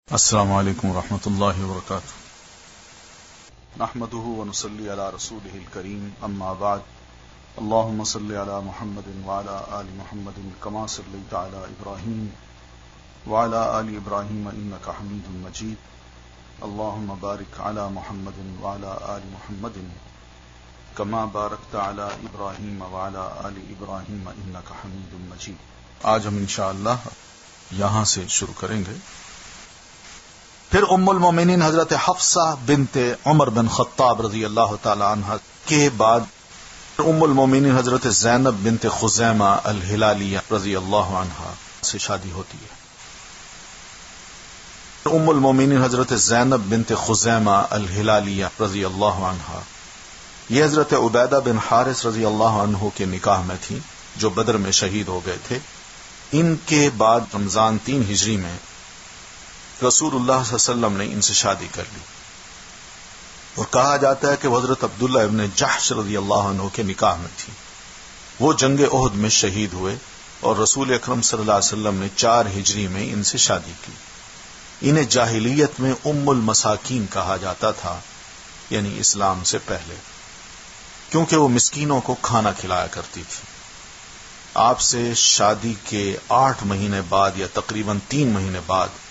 السلام علیکم ورحمۃ اللہ وبرکاتہ. نحمده ونصلي على رسوله الكريم اما بعد. اللهم صل على محمد وعلى آل محمد كما صليت على ابراهيم وعلى آل ابراهيم انك حميد مجيد. اللهم بارك على محمد وعلى آل محمد كما باركت على ابراهيم وعلى آل ابراهيم انك حميد مجيد. آج ہم انشاءاللہ یہاں سے شروع کریں گے. پھر ام المومنین حضرت حفصہ بنت عمر بن خطاب رضی اللہ تعالی عنہ کے بعد ام المومنین حضرت زینب بنت خزیمہ الہلالیہ رضی اللہ عنہا سے شادی ہوتی ہے. ام المومنین حضرت زینب بنت خزیمہ الہلالیہ رضی اللہ عنہا یہ حضرت عبیدہ بن حارث رضی اللہ عنہ کے نکاح میں تھی جو بدر میں شہید ہو گئے تھے. ان کے بعد رمضان 3 ہجری میں رسول اللہ صلی اللہ علیہ وسلم نے ان سے شادی کر لی اور کہا جاتا ہے کہ وہ حضرت عبداللہ ابن جحش رضی اللہ عنہ کے نکاح میں تھی. وہ جنگ احد میں شہید ہوئے اور رسول اکرم صلی اللہ علیہ وسلم نے 4 ہجری میں ان سے شادی کی. انہیں جاہلیت میں ام المساکین کہا جاتا تھا، یعنی اسلام سے پہلے، کیونکہ وہ مسکینوں کو کھانا کھلایا کرتی تھی. آپ سے شادی کے 8 مہینے بعد یا تقریباً 3 مہینے بعد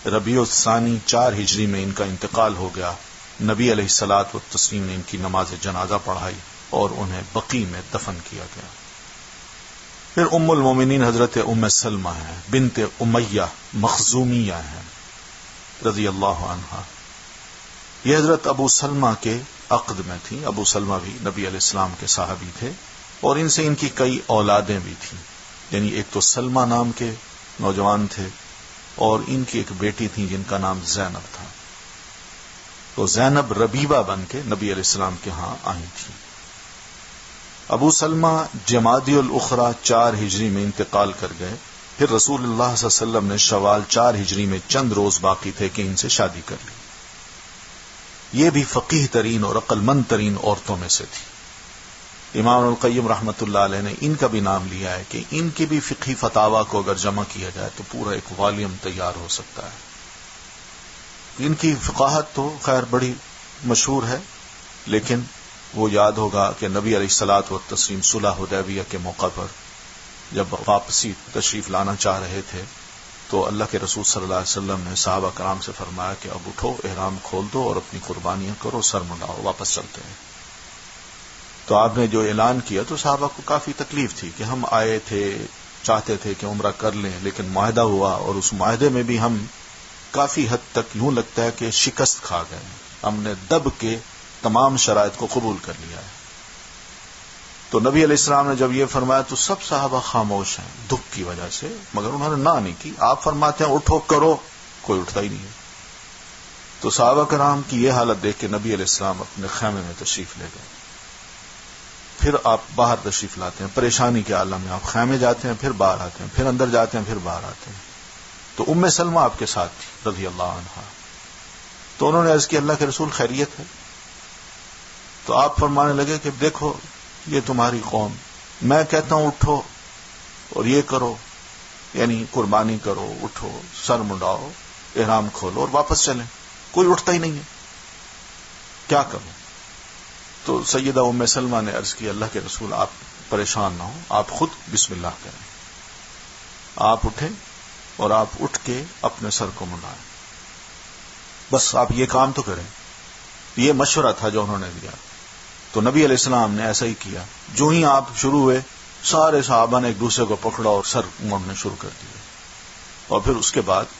ربیع الثانی 4 ہجری میں ان کا انتقال ہو گیا. نبی علیہ الصلاۃ والتسلیم نے ان کی نماز جنازہ پڑھائی اور انہیں بقیع میں دفن کیا گیا. پھر ام المومنین حضرت ام سلمہ ہیں بنت امیہ مخزومیہ ہیں رضی اللہ عنہا. یہ حضرت ابو سلمہ کے عقد میں تھی. ابو سلمہ بھی نبی علیہ السلام کے صحابی تھے اور ان سے ان کی کئی اولادیں بھی تھیں. یعنی ایک تو سلمہ نام کے نوجوان تھے اور ان کی ایک بیٹی تھی جن کا نام زینب تھا. تو زینب ربیبہ بن کے نبی علیہ السلام کے ہاں آئی تھی. ابو سلمہ جمادی الاخری 4 ہجری میں انتقال کر گئے. پھر رسول اللہ صلی اللہ علیہ وسلم نے شوال 4 ہجری میں چند روز باقی تھے کہ ان سے شادی کر لی. یہ بھی فقیہ ترین اور عقل مند ترین عورتوں میں سے تھی. امام القیم رحمۃ اللہ علیہ نے ان کا بھی نام لیا ہے کہ ان کی بھی فقہی فتاوی کو اگر جمع کیا جائے تو پورا ایک والیوم تیار ہو سکتا ہے. ان کی فقاہت تو خیر بڑی مشہور ہے، لیکن وہ یاد ہوگا کہ نبی علیہ الصلاۃ والتسلیم صلح حدیبیہ کے موقع پر جب واپسی تشریف لانا چاہ رہے تھے تو اللہ کے رسول صلی اللہ علیہ وسلم نے صحابہ کرام سے فرمایا کہ اب اٹھو، احرام کھول دو اور اپنی قربانیاں کرو، سر منڈاؤ، واپس چلتے ہیں. تو آپ نے جو اعلان کیا تو صحابہ کو کافی تکلیف تھی کہ ہم آئے تھے، چاہتے تھے کہ عمرہ کر لیں، لیکن معاہدہ ہوا اور اس معاہدے میں بھی ہم کافی حد تک یوں لگتا ہے کہ شکست کھا گئے. ہم نے دب کے تمام شرائط کو قبول کر لیا ہے. تو نبی علیہ السلام نے جب یہ فرمایا تو سب صحابہ خاموش ہیں دکھ کی وجہ سے، مگر انہوں نے نہ نہیں کی. آپ فرماتے ہیں اٹھو کرو، کوئی اٹھتا ہی نہیں ہے. تو صحابہ کرام کی یہ حالت دیکھ کے نبی علیہ السلام اپنے خیمے میں تشریف لے گئے. پھر آپ باہر تشریف لاتے ہیں، پریشانی کے عالم میں آپ خیمے جاتے ہیں، پھر باہر آتے ہیں، پھر اندر جاتے ہیں، پھر باہر آتے ہیں. تو ام سلمہ آپ کے ساتھ تھی رضی اللہ عنہا. تو انہوں نے عرض کیا اللہ کے رسول خیریت ہے؟ تو آپ فرمانے لگے کہ دیکھو یہ تمہاری قوم، میں کہتا ہوں اٹھو اور یہ کرو، یعنی قربانی کرو، اٹھو، سر منڈاؤ، احرام کھولو اور واپس چلیں، کوئی اٹھتا ہی نہیں ہے، کیا کروں؟ تو سیدہ ام سلمہ نے عرض کی اللہ کے رسول آپ پریشان نہ ہوں، آپ خود بسم اللہ کریں. آپ اٹھیں اور آپ اٹھ کے اپنے سر کو منڈائیں، بس آپ یہ کام تو کریں. یہ مشورہ تھا جو انہوں نے دیا. تو نبی علیہ السلام نے ایسا ہی کیا. جو ہی آپ شروع ہوئے سارے صحابہ نے ایک دوسرے کو پکڑا اور سر موڑنے شروع کر دیے، اور پھر اس کے بعد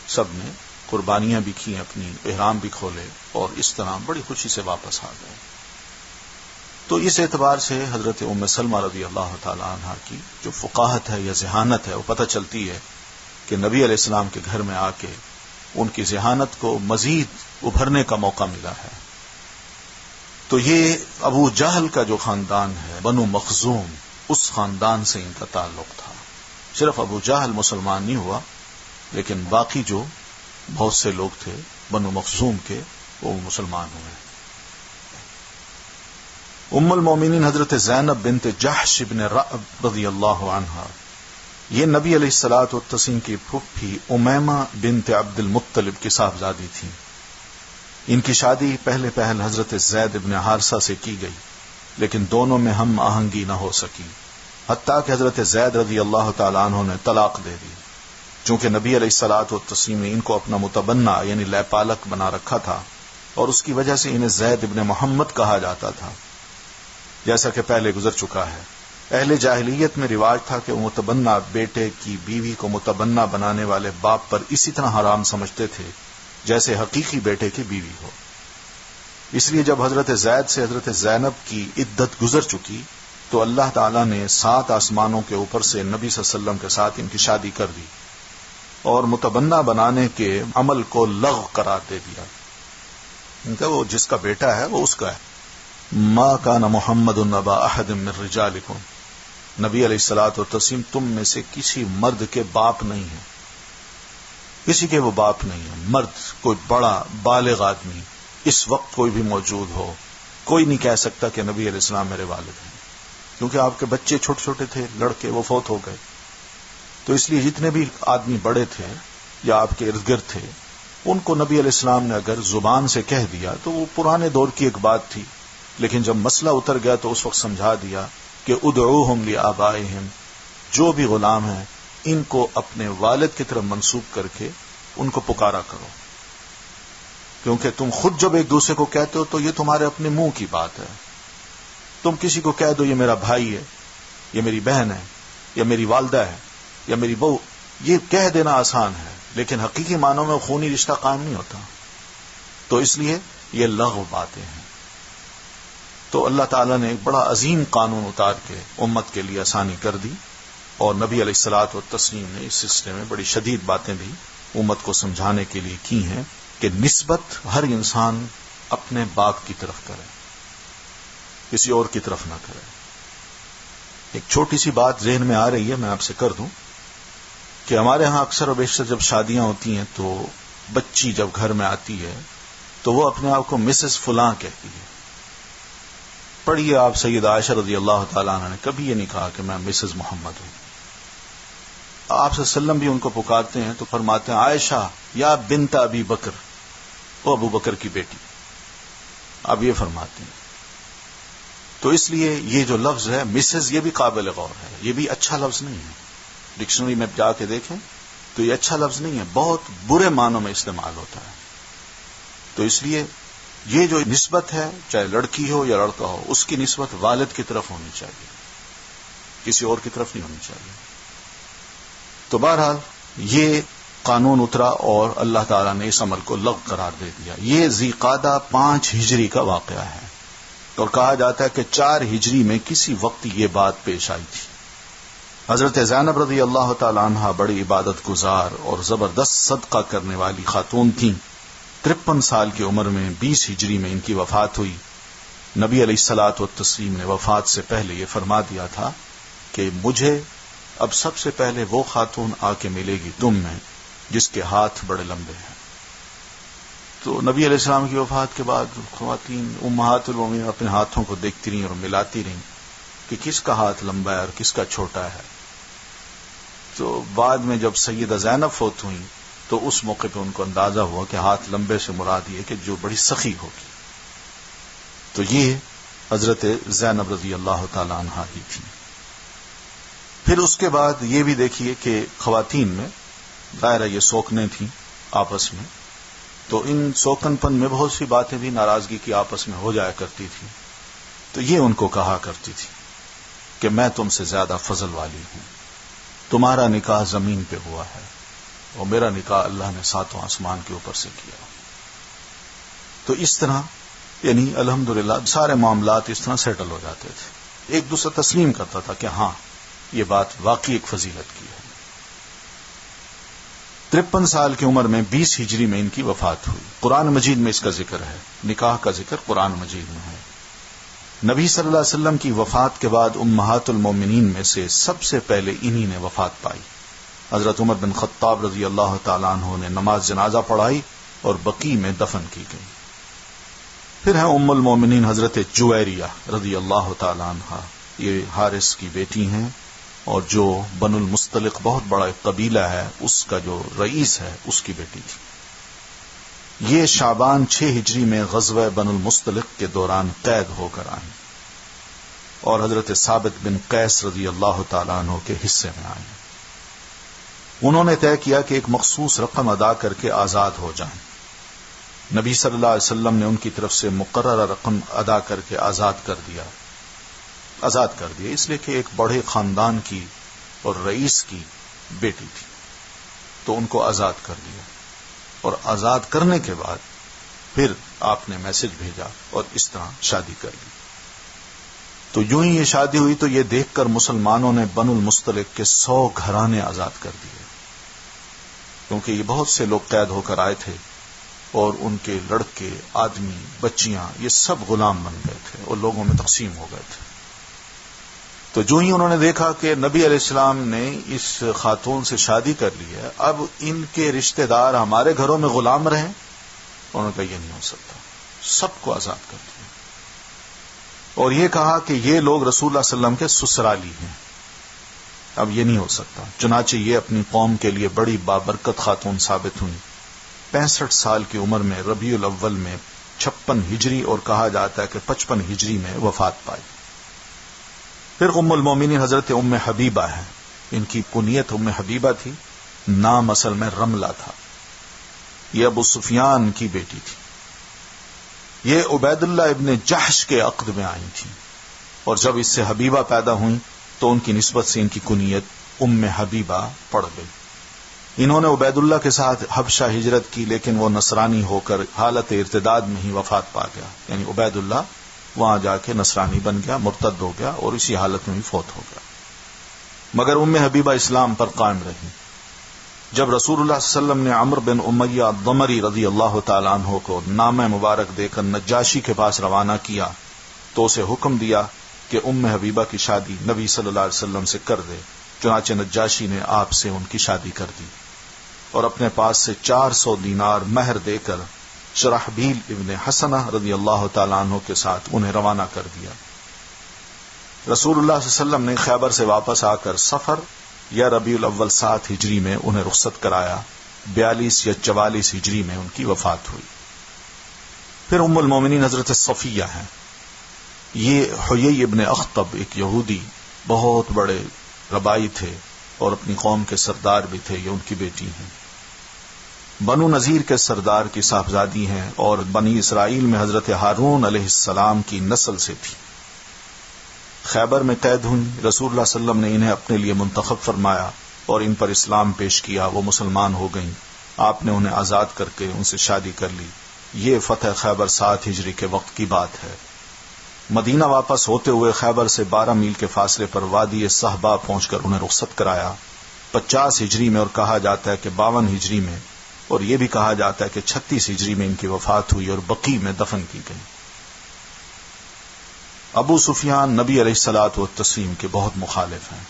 سب نے قربانیاں بھی کی، اپنی احرام بھی کھولے اور اس طرح بڑی خوشی سے واپس آ گئے. تو اس اعتبار سے حضرت ام سلمہ رضی اللہ تعالی عنہا کی جو فقاہت ہے یا ذہانت ہے وہ پتہ چلتی ہے کہ نبی علیہ السلام کے گھر میں آ کے ان کی ذہانت کو مزید ابھرنے کا موقع ملا ہے. تو یہ ابو جہل کا جو خاندان ہے بنو مخزوم، اس خاندان سے ان کا تعلق تھا. صرف ابو جہل مسلمان نہیں ہوا، لیکن باقی جو بہت سے لوگ تھے بنو مخزوم کے وہ مسلمان ہوئے. ام المومنین حضرت زینب بنت جحش بن رعب رضی اللہ عنہا یہ نبی علیہ الصلوۃ والتسلیم کی پھوپھی امیمہ بنت عبد المطلب کی صاحبزادی تھیں. ان کی شادی پہلے پہل حضرت زید ابن حارثہ سے کی گئی، لیکن دونوں میں ہم آہنگی نہ ہو سکی، حتیٰ کہ حضرت زید رضی اللہ تعالیٰ عنہ نے طلاق دے دی. چونکہ نبی علیہ الصلوۃ والتسلیم نے ان کو اپنا متبنہ یعنی لے پالک بنا رکھا تھا، اور اس کی وجہ سے انہیں زید ابن محمد کہا جاتا تھا، جیسا کہ پہلے گزر چکا ہے. اہل جاہلیت میں رواج تھا کہ وہ متبنہ بیٹے کی بیوی کو متبنہ بنانے والے باپ پر اسی طرح حرام سمجھتے تھے جیسے حقیقی بیٹے کی بیوی ہو. اس لیے جب حضرت زید سے حضرت زینب کی عدت گزر چکی تو اللہ تعالیٰ نے 7 آسمانوں کے اوپر سے نبی صلی اللہ علیہ وسلم کے ساتھ ان کی شادی کر دی اور متبنہ بنانے کے عمل کو لغو قرار دے دیا. وہ جس کا بیٹا ہے وہ اس کا ہے. ما کان محمد ابا احد من رجالکم، نبی علیہ الصلوۃ والتسلیم تم میں سے کسی مرد کے باپ نہیں ہیں، کسی کے وہ باپ نہیں ہیں. مرد کوئی بڑا بالغ آدمی اس وقت کوئی بھی موجود ہو، کوئی نہیں کہہ سکتا کہ نبی علیہ السلام میرے والد ہیں، کیونکہ آپ کے بچے چھوٹے چھوٹے تھے، لڑکے وہ فوت ہو گئے. تو اس لیے جتنے بھی آدمی بڑے تھے یا آپ کے ارد گرد تھے، ان کو نبی علیہ السلام نے اگر زبان سے کہہ دیا تو وہ پرانے دور کی ایک بات تھی، لیکن جب مسئلہ اتر گیا تو اس وقت سمجھا دیا کہ ادعوہم لآبائہم، جو بھی غلام ہیں ان کو اپنے والد کی طرف منسوب کر کے ان کو پکارا کرو، کیونکہ تم خود جب ایک دوسرے کو کہتے ہو تو یہ تمہارے اپنے منہ کی بات ہے. تم کسی کو کہہ دو یہ میرا بھائی ہے، یہ میری بہن ہے، یا میری والدہ ہے، یا میری بہو، یہ کہہ دینا آسان ہے، لیکن حقیقی معنوں میں خونی رشتہ قائم نہیں ہوتا. تو اس لیے یہ لغو باتیں ہیں. تو اللہ تعالیٰ نے ایک بڑا عظیم قانون اتار کے امت کے لیے آسانی کر دی، اور نبی علیہ الصلوۃ والتسلیم نے اس سلسلے میں بڑی شدید باتیں بھی امت کو سمجھانے کے لیے کی ہیں کہ نسبت ہر انسان اپنے باپ کی طرف کرے، کسی اور کی طرف نہ کرے. ایک چھوٹی سی بات ذہن میں آ رہی ہے، میں آپ سے کر دوں کہ ہمارے ہاں اکثر و بیشتر جب شادیاں ہوتی ہیں تو بچی جب گھر میں آتی ہے تو وہ اپنے آپ کو مسز فلاں کہتی ہے. پڑھیے آپ سید عائشہ رضی اللہ تعالیٰ عنہ نے کبھی یہ نہیں کہا کہ میں مسز محمد ہوں. آپ صلی اللہ علیہ وسلم بھی ان کو پکارتے ہیں تو فرماتے ہیں عائشہ یا بنت ابی بکر، وہ ابو بکر کی بیٹی. اب یہ فرماتے ہیں. تو اس لیے یہ جو لفظ ہے مسز، یہ بھی قابل غور ہے، یہ بھی اچھا لفظ نہیں ہے. ڈکشنری میں جا کے دیکھیں تو یہ اچھا لفظ نہیں ہے، بہت برے معنوں میں استعمال ہوتا ہے. تو اس لیے یہ جو نسبت ہے، چاہے لڑکی ہو یا لڑکا ہو، اس کی نسبت والد کی طرف ہونی چاہیے، کسی اور کی طرف نہیں ہونی چاہیے. تو بہرحال یہ قانون اترا اور اللہ تعالیٰ نے اس عمل کو لغو قرار دے دیا. یہ ذی قعدہ 5 ہجری کا واقعہ ہے، اور کہا جاتا ہے کہ 4 ہجری میں کسی وقت یہ بات پیش آئی تھی. حضرت زینب رضی اللہ تعالی عنہا بڑی عبادت گزار اور زبردست صدقہ کرنے والی خاتون تھیں. 53 سال کی عمر میں 20 ہجری میں ان کی وفات ہوئی. نبی علیہ الصلوۃ والتسلیم نے وفات سے پہلے یہ فرما دیا تھا کہ مجھے اب سب سے پہلے وہ خاتون آ کے ملے گی تم میں جس کے ہاتھ بڑے لمبے ہیں. تو نبی علیہ السلام کی وفات کے بعد خواتین امہات المومنین اپنے ہاتھوں کو دیکھتی رہیں اور ملاتی رہیں کہ کس کا ہاتھ لمبا ہے اور کس کا چھوٹا ہے. تو بعد میں جب سیدہ زینب فوت ہوئی تو اس موقع پہ ان کو اندازہ ہوا کہ ہاتھ لمبے سے مراد یہ کہ جو بڑی سخی ہوگی. تو یہ حضرت زینب رضی اللہ تعالی عنہا ہی تھی. پھر اس کے بعد یہ بھی دیکھیے کہ خواتین میں ظاہر ہے یہ سوکنے تھیں آپس میں، تو ان سوکن پن میں بہت سی باتیں بھی ناراضگی کی آپس میں ہو جایا کرتی تھی. تو یہ ان کو کہا کرتی تھی کہ میں تم سے زیادہ فضل والی ہوں، تمہارا نکاح زمین پہ ہوا ہے اور میرا نکاح اللہ نے 7 آسمان کے اوپر سے کیا. تو اس طرح یعنی الحمدللہ سارے معاملات اس طرح سیٹل ہو جاتے تھے. ایک دوسرا تسلیم کرتا تھا کہ ہاں یہ بات واقعی ایک فضیلت کی ہے. 53 سال کی عمر میں 20 ہجری میں ان کی وفات ہوئی. قرآن مجید میں اس کا ذکر ہے، نکاح کا ذکر قرآن مجید میں ہے. نبی صلی اللہ علیہ وسلم کی وفات کے بعد امہات المومنین میں سے سب سے پہلے انہی نے وفات پائی. حضرت عمر بن خطاب رضی اللہ تعالیٰ عنہ نے نماز جنازہ پڑھائی اور بقیع میں دفن کی گئی. پھر ہیں ام المومنین حضرت جویریہ رضی اللہ تعالیٰ عنہ، یہ حارث کی بیٹی ہیں اور جو بنو المستلق بہت بڑا ایک قبیلہ ہے اس کا جو رئیس ہے اس کی بیٹی تھی. یہ شعبان 6 ہجری میں غزوہ بنو المستلق کے دوران قید ہو کر آئیں اور حضرت ثابت بن قیس رضی اللہ تعالیٰ عنہ کے حصے میں آئیں. انہوں نے طے کیا کہ ایک مخصوص رقم ادا کر کے آزاد ہو جائیں. نبی صلی اللہ علیہ وسلم نے ان کی طرف سے مقررہ رقم ادا کر کے آزاد کر دیا. اس لیے کہ ایک بڑے خاندان کی اور رئیس کی بیٹی تھی تو ان کو آزاد کر دیا. اور آزاد کرنے کے بعد پھر آپ نے میسج بھیجا اور اس طرح شادی کر لی. تو یوں ہی یہ شادی ہوئی تو یہ دیکھ کر مسلمانوں نے بنو المستلق کے 100 گھرانے آزاد کر دیے، کیونکہ یہ بہت سے لوگ قید ہو کر آئے تھے اور ان کے لڑکے، آدمی، بچیاں یہ سب غلام بن گئے تھے اور لوگوں میں تقسیم ہو گئے تھے. تو جو ہی انہوں نے دیکھا کہ نبی علیہ السلام نے اس خاتون سے شادی کر لی ہے، اب ان کے رشتہ دار ہمارے گھروں میں غلام رہیں، انہوں نے کہا یہ نہیں ہو سکتا، سب کو آزاد کر دیا. اور یہ کہا کہ یہ لوگ رسول اللہ صلی اللہ علیہ وسلم کے سسرالی ہیں، اب یہ نہیں ہو سکتا. چنانچہ یہ اپنی قوم کے لیے بڑی بابرکت خاتون ثابت ہوئی. 65 سال کی عمر میں ربیع الاول میں 56 ہجری اور کہا جاتا ہے کہ 55 ہجری میں وفات پائی. پھر ام المومنین حضرت ام حبیبہ ہے. ان کی کنیت ام حبیبہ تھی، نام اصل میں رملہ تھا. یہ ابو سفیان کی بیٹی تھی. یہ عبید اللہ ابن جحش کے عقد میں آئی تھی اور جب اس سے حبیبہ پیدا ہوئی تو ان کی نسبت سے ان کی کنیت ام حبیبہ پڑ گئی. انہوں نے عبید اللہ کے ساتھ حبشہ ہجرت کی، لیکن وہ نصرانی ہو کر حالت ارتداد میں ہی وفات پا گیا. یعنی عبید اللہ وہاں جا کے نصرانی بن گیا، مرتد ہو گیا اور اسی حالت میں ہی فوت ہو گیا. مگر ام حبیبہ اسلام پر قائم رہی. جب رسول اللہ صلی اللہ علیہ وسلم نے عمرو بن امیہ الضمری رضی اللہ تعالیٰ عنہ کو نامہ مبارک دے کر نجاشی کے پاس روانہ کیا تو اسے حکم دیا کہ ام حبیبہ کی شادی نبی صلی اللہ علیہ وسلم سے کر دے. چنانچہ نجاشی نے آپ سے ان کی شادی کر دی اور اپنے پاس سے 400 دینار مہر دے کر شرحبیل ابن حسنہ رضی اللہ تعالیٰ عنہ کے ساتھ انہیں روانہ کر دیا. رسول اللہ صلی اللہ علیہ وسلم نے خیبر سے واپس آ کر صفر یا ربیع الاول 7 ہجری میں انہیں رخصت کرایا. 42 یا 44 ہجری میں ان کی وفات ہوئی. پھر ام المومنین حضرت صفیہ ہیں. یہ حیی ابن اخطب ایک یہودی بہت بڑے ربائی تھے اور اپنی قوم کے سردار بھی تھے. یہ ان کی بیٹی ہیں. بنو نذیر کے سردار کی صاحبزادی ہیں اور بنی اسرائیل میں حضرت ہارون علیہ السلام کی نسل سے تھی. خیبر میں قید ہوئی. رسول اللہ صلی اللہ علیہ وسلم نے انہیں اپنے لیے منتخب فرمایا اور ان پر اسلام پیش کیا. وہ مسلمان ہو گئیں. آپ نے انہیں آزاد کر کے ان سے شادی کر لی. یہ فتح خیبر 7 ہجری کے وقت کی بات ہے. مدینہ واپس ہوتے ہوئے خیبر سے 12 میل کے فاصلے پر وادی صحبہ پہنچ کر انہیں رخصت کرایا. 50 ہجری میں اور کہا جاتا ہے کہ 52 ہجری میں اور یہ بھی کہا جاتا ہے کہ 36 ہجری میں ان کی وفات ہوئی اور بقیع میں دفن کی گئی. ابو سفیان نبی علیہ الصلوۃ والتسلیم کے بہت مخالف ہیں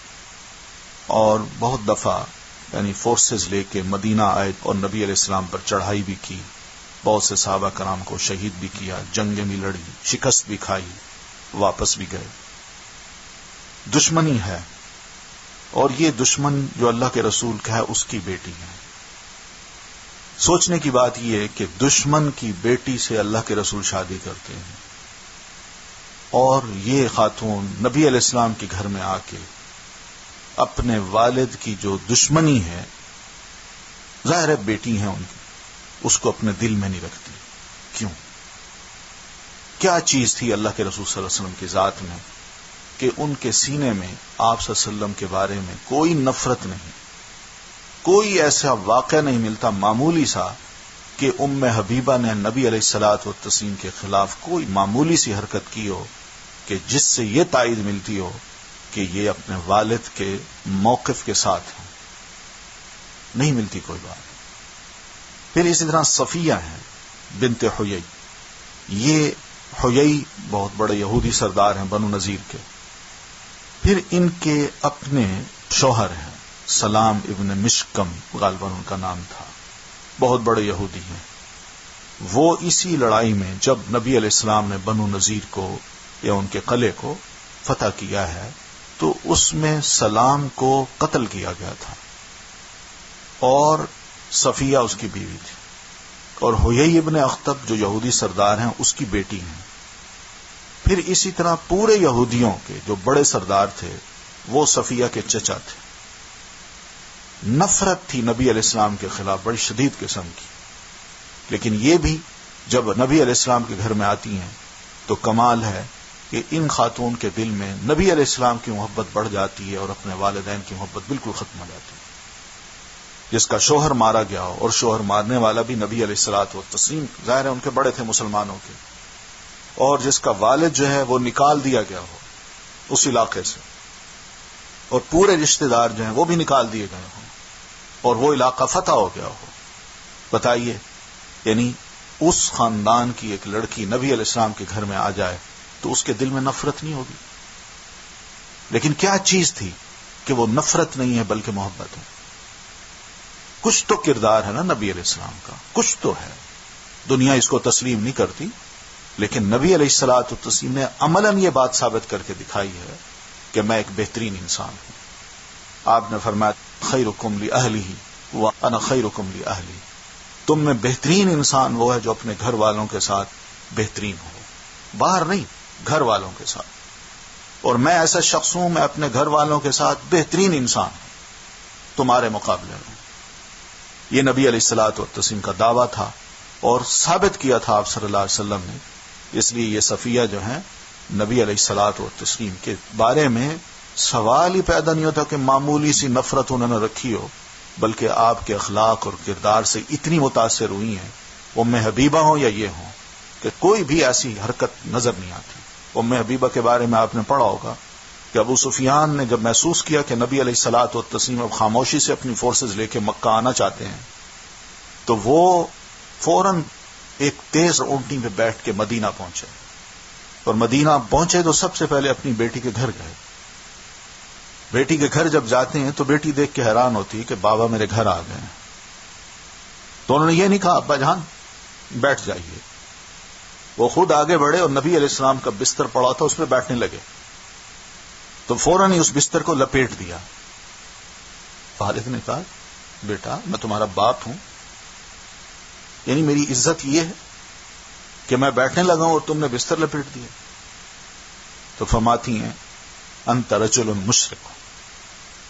اور بہت دفعہ یعنی فورسز لے کے مدینہ آئے اور نبی علیہ السلام پر چڑھائی بھی کی. بہت سے صحابہ کرام کو شہید بھی کیا، جنگیں بھی لڑی، شکست بھی کھائی، واپس بھی گئے. دشمنی ہے اور یہ دشمن جو اللہ کے رسول کا ہے اس کی بیٹی ہے. سوچنے کی بات یہ ہے کہ دشمن کی بیٹی سے اللہ کے رسول شادی کرتے ہیں اور یہ خاتون نبی علیہ السلام کے گھر میں آ کے اپنے والد کی جو دشمنی ہے، ظاہر ہے بیٹی ہیں ان کی، اس کو اپنے دل میں نہیں رکھتی. کیوں؟ کیا چیز تھی اللہ کے رسول صلی اللہ علیہ وسلم کی ذات میں کہ ان کے سینے میں آپ صلی اللہ علیہ وسلم کے بارے میں کوئی نفرت نہیں، کوئی ایسا واقعہ نہیں ملتا معمولی سا کہ ام حبیبہ نے نبی علیہ الصلوۃ والتسلیم کے خلاف کوئی معمولی سی حرکت کی ہو کہ جس سے یہ تائید ملتی ہو کہ یہ اپنے والد کے موقف کے ساتھ ہیں. نہیں ملتی کوئی بات. پھر اسی طرح صفیہ ہیں بنت حیی. یہ حیی بہت بڑے یہودی سردار ہیں بنو نذیر کے. پھر ان کے اپنے شوہر ہیں سلام ابن مشکم، غالباً ان کا نام تھا، بہت بڑے یہودی ہیں. وہ اسی لڑائی میں جب نبی علیہ السلام نے بنو نذیر کو یا ان کے قلعے کو فتح کیا ہے تو اس میں سلام کو قتل کیا گیا تھا اور صفیہ اس کی بیوی تھی، اور حیی ابن اخطب جو یہودی سردار ہیں اس کی بیٹی ہیں. پھر اسی طرح پورے یہودیوں کے جو بڑے سردار تھے وہ صفیہ کے چچا تھے. نفرت تھی نبی علیہ السلام کے خلاف بڑی شدید قسم کی، لیکن یہ بھی جب نبی علیہ السلام کے گھر میں آتی ہیں تو کمال ہے کہ ان خاتون کے دل میں نبی علیہ السلام کی محبت بڑھ جاتی ہے اور اپنے والدین کی محبت بالکل ختم ہو جاتی ہے. جس کا شوہر مارا گیا ہو، اور شوہر مارنے والا بھی نبی علیہ الصلوۃ والتسلیم، ظاہر ہے ان کے بڑے تھے مسلمانوں کے، اور جس کا والد جو ہے وہ نکال دیا گیا ہو اس علاقے سے، اور پورے رشتہ دار جو ہیں وہ بھی نکال دیے گئے ہوں، اور وہ علاقہ فتح ہو گیا ہو. بتائیے، یعنی اس خاندان کی ایک لڑکی نبی علیہ السلام کے گھر میں آ جائے تو اس کے دل میں نفرت نہیں ہوگی. لیکن کیا چیز تھی کہ وہ نفرت نہیں ہے بلکہ محبت ہے. کچھ تو کردار ہے نا نبی علیہ السلام کا، کچھ تو ہے. دنیا اس کو تسلیم نہیں کرتی، لیکن نبی علیہ الصلوۃ والتسلیم نے عملاً یہ بات ثابت کر کے دکھائی ہے کہ میں ایک بہترین انسان ہوں. آپ نے فرمایا خیرکم لأہلہ وانا خیرکم لأہلی، تم میں بہترین انسان وہ ہے جو اپنے گھر والوں کے ساتھ بہترین ہو، باہر نہیں، گھر والوں کے ساتھ. اور میں ایسا شخص ہوں، میں اپنے گھر والوں کے ساتھ بہترین انسان ہوں تمہارے مقابلے میں. یہ نبی علیہ الصلوۃ والتسلیم کا دعویٰ تھا اور ثابت کیا تھا آپ صلی اللہ علیہ وسلم نے. اس لیے یہ صفیہ جو ہیں نبی علیہ الصلوۃ والتسلیم کے بارے میں سوال ہی پیدا نہیں ہوتا کہ معمولی سی نفرت انہوں نے رکھی ہو، بلکہ آپ کے اخلاق اور کردار سے اتنی متاثر ہوئی ہیں، ام حبیبہ ہوں یا یہ ہوں، کہ کوئی بھی ایسی حرکت نظر نہیں آتی. ام حبیبہ کے بارے میں آپ نے پڑھا ہوگا کہ ابو سفیان نے جب محسوس کیا کہ نبی علیہ الصلوۃ والتسلیم اب خاموشی سے اپنی فورسز لے کے مکہ آنا چاہتے ہیں، تو وہ فوراً ایک تیز اونٹنی پہ بیٹھ کے مدینہ پہنچے، اور مدینہ پہنچے تو سب سے پہلے اپنی بیٹی کے گھر گئے. بیٹی کے گھر جب جاتے ہیں تو بیٹی دیکھ کے حیران ہوتی ہے کہ بابا میرے گھر آ گئے ہیں. تو انہوں نے یہ نہیں کہا ابا جان بیٹھ جائیے، وہ خود آگے بڑھے اور نبی علیہ السلام کا بستر پڑا تھا اس پہ بیٹھنے لگے، تو فوراً ہی اس بستر کو لپیٹ دیا. والد نے کہا بیٹا میں تمہارا باپ ہوں، یعنی میری عزت یہ ہے کہ میں بیٹھنے لگا ہوں اور تم نے بستر لپیٹ دیا. تو فرماتی ہیں انت رجل مشرک،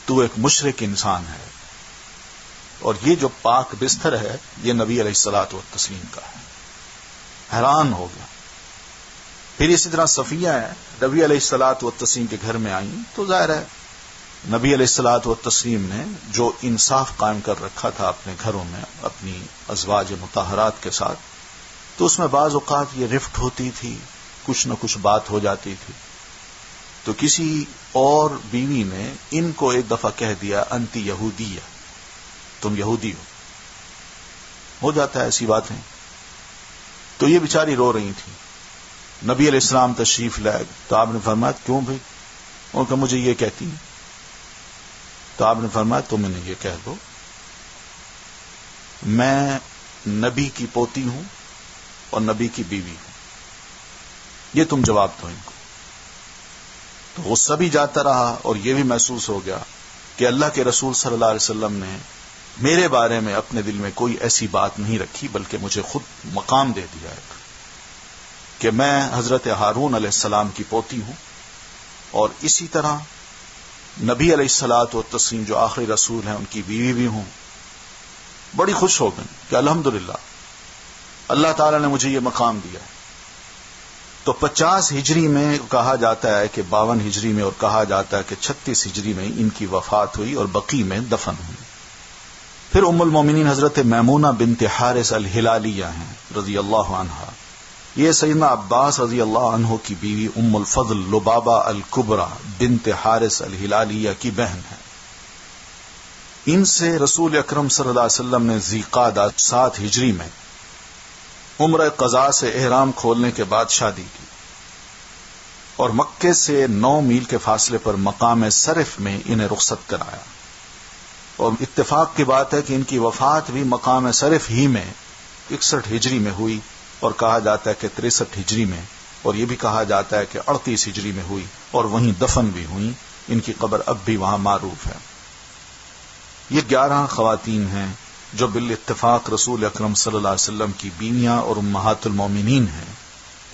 تو ایک مشرک انسان ہے. اور یہ جو پاک بستر ہے یہ نبی علیہ الصلوۃ والتسلیم کا ہے. حیران ہو گیا. پھر اسی طرح صفیہ ہے، نبی علیہ الصلوۃ والتسلیم کے گھر میں آئیں تو ظاہر ہے نبی علیہ الصلوۃ والتسلیم نے جو انصاف قائم کر رکھا تھا اپنے گھروں میں اپنی ازواج مطہرات کے ساتھ، تو اس میں بعض اوقات یہ رفٹ ہوتی تھی، کچھ نہ کچھ بات ہو جاتی تھی. تو کسی اور بیوی نے ان کو ایک دفعہ کہہ دیا انتی یہودیہ، تم یہودی ہو جاتا ہے ایسی باتیں. تو یہ بیچاری رو رہی تھی. نبی علیہ السلام تشریف لائے تو آپ نے فرمایا کیوں بھائی؟ ان کا مجھے یہ کہتی ہیں. تو آپ نے فرمایا تم انہیں یہ کہہ دو میں نبی کی پوتی ہوں اور نبی کی بیوی ہوں، یہ تم جواب دو ان کو. تو غصہ بھی جاتا رہا اور یہ بھی محسوس ہو گیا کہ اللہ کے رسول صلی اللہ علیہ وسلم نے میرے بارے میں اپنے دل میں کوئی ایسی بات نہیں رکھی، بلکہ مجھے خود مقام دے دیا ہے کہ میں حضرت ہارون علیہ السلام کی پوتی ہوں، اور اسی طرح نبی علیہ الصلوۃ والتسلیم جو آخری رسول ہیں ان کی بیوی بھی ہوں. بڑی خوش ہو گئی کہ الحمدللہ اللہ تعالیٰ نے مجھے یہ مقام دیا. تو 50 ہجری میں کہا جاتا ہے کہ 52 ہجری میں، اور کہا جاتا ہے کہ 36 ہجری میں ان کی وفات ہوئی اور بقیع میں دفن ہوئی. پھر ام المومنین حضرت میمونہ بنت حارث الہلالیہ ہیں رضی اللہ عنہا. یہ سیدنا عباس رضی اللہ عنہ کی بیوی ام الفضل لبابہ الکبریٰ بنت حارث الہلالیہ کی بہن ہے. ان سے رسول اکرم صلی اللہ علیہ وسلم نے ذی قعدہ 7 ہجری میں عمرہ قضاء سے احرام کھولنے کے بعد شادی کی، اور مکے سے 9 میل کے فاصلے پر مقام صرف میں انہیں رخصت کرایا. اور اتفاق کی بات ہے کہ ان کی وفات بھی مقام صرف ہی میں 61 ہجری میں ہوئی، اور کہا جاتا ہے کہ 63 ہجری میں، اور یہ بھی کہا جاتا ہے کہ 38 ہجری میں ہوئی، اور وہیں دفن بھی ہوئی ان کی قبر اب بھی وہاں معروف ہے۔ یہ 11 خواتین ہیں جو بالاتفاق رسول اکرم صلی اللہ علیہ وسلم کی بیویاں اور امہات المومنین ہیں۔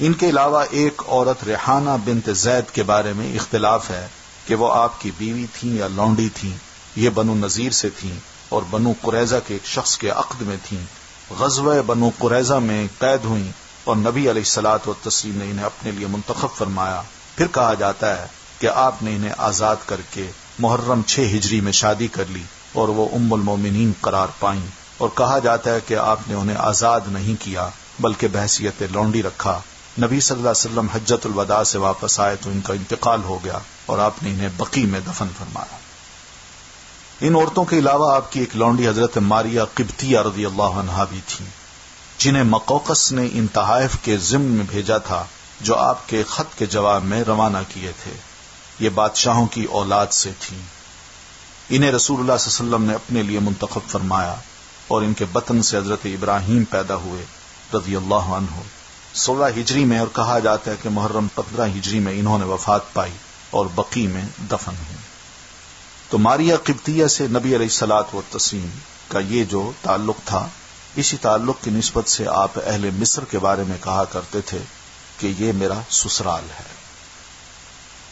ان کے علاوہ ایک عورت ریحانہ بنت زید کے بارے میں اختلاف ہے کہ وہ آپ کی بیوی تھیں یا لونڈی تھیں۔ یہ بنو نذیر سے تھیں اور بنو قریظہ کے ایک شخص کے عقد میں تھیں۔ غزوہ بنو قریظہ میں قید ہوئیں اور نبی علیہ الصلوۃ والتسلیم نے انہیں اپنے لیے منتخب فرمایا۔ پھر کہا جاتا ہے کہ آپ نے انہیں آزاد کر کے محرم 6 ہجری میں شادی کر لی اور وہ ام المومنین قرار پائیں، اور کہا جاتا ہے کہ آپ نے انہیں آزاد نہیں کیا بلکہ بحیثیت لونڈی رکھا۔ نبی صلی اللہ علیہ وسلم حجۃ الوداع سے واپس آئے تو ان کا انتقال ہو گیا اور آپ نے انہیں بقیع میں دفن فرمایا۔ ان عورتوں کے علاوہ آپ کی ایک لونڈی حضرت ماریہ قبطیہ رضی اللہ عنہا بھی تھیں، جنہیں مقوقس نے ان تحائف کے ضمن میں بھیجا تھا جو آپ کے خط کے جواب میں روانہ کیے تھے۔ یہ بادشاہوں کی اولاد سے تھیں۔ انہیں رسول اللہ صلی اللہ علیہ وسلم نے اپنے لیے منتخب فرمایا اور ان کے بطن سے حضرت ابراہیم پیدا ہوئے رضی اللہ عنہ 16 ہجری میں، اور کہا جاتا ہے کہ محرم 15 ہجری میں انہوں نے وفات پائی اور بقیع میں دفن ہوئی۔ تو ماریہ قبطیہ سے نبی علیہ الصلوۃ والتسلیم کا یہ جو تعلق تھا، اسی تعلق کی نسبت سے آپ اہل مصر کے بارے میں کہا کرتے تھے کہ یہ میرا سسرال ہے۔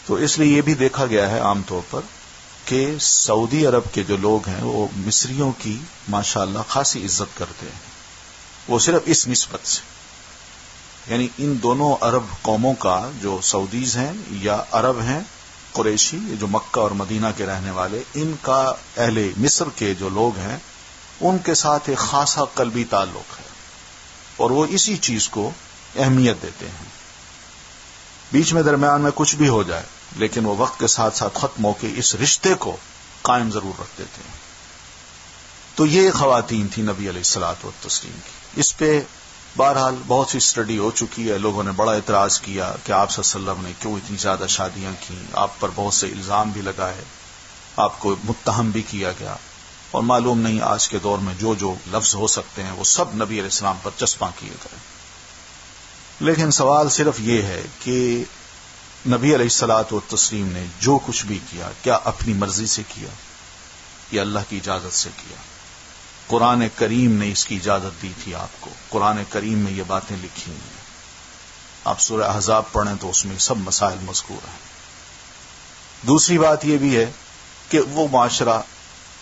تو اس لیے یہ بھی دیکھا گیا ہے عام طور پر کہ سعودی عرب کے جو لوگ ہیں وہ مصریوں کی ماشاءاللہ خاصی عزت کرتے ہیں، وہ صرف اس نسبت سے، یعنی ان دونوں عرب قوموں کا جو سعودیز ہیں یا عرب ہیں قریشی جو مکہ اور مدینہ کے رہنے والے، ان کا اہل مصر کے جو لوگ ہیں ان کے ساتھ ایک خاصا قلبی تعلق ہے اور وہ اسی چیز کو اہمیت دیتے ہیں۔ بیچ میں درمیان میں کچھ بھی ہو جائے لیکن وہ وقت کے ساتھ ساتھ ختم ہو کے اس رشتے کو قائم ضرور رکھ دیتے ہیں۔ تو یہ خواتین تھیں نبی علیہ الصلوۃ والتسلیم کی۔ اس پہ بہرحال بہت سی اسٹڈی ہو چکی ہے، لوگوں نے بڑا اعتراض کیا کہ آپ صلی اللہ علیہ وسلم نے کیوں اتنی زیادہ شادیاں کی، آپ پر بہت سے الزام بھی لگائے، آپ کو متہم بھی کیا گیا، اور معلوم نہیں آج کے دور میں جو جو لفظ ہو سکتے ہیں وہ سب نبی علیہ السلام پر چسپاں کیے گئے۔ لیکن سوال صرف یہ ہے کہ نبی علیہ الصلوۃ والتسلیم نے جو کچھ بھی کیا، کیا اپنی مرضی سے کیا یا اللہ کی اجازت سے کیا؟ قرآن کریم نے اس کی اجازت دی تھی آپ کو، قرآن کریم میں یہ باتیں لکھی ہوئی ہیں۔ آپ سورہ احزاب پڑھیں تو اس میں سب مسائل مذکور ہیں۔ دوسری بات یہ بھی ہے کہ وہ معاشرہ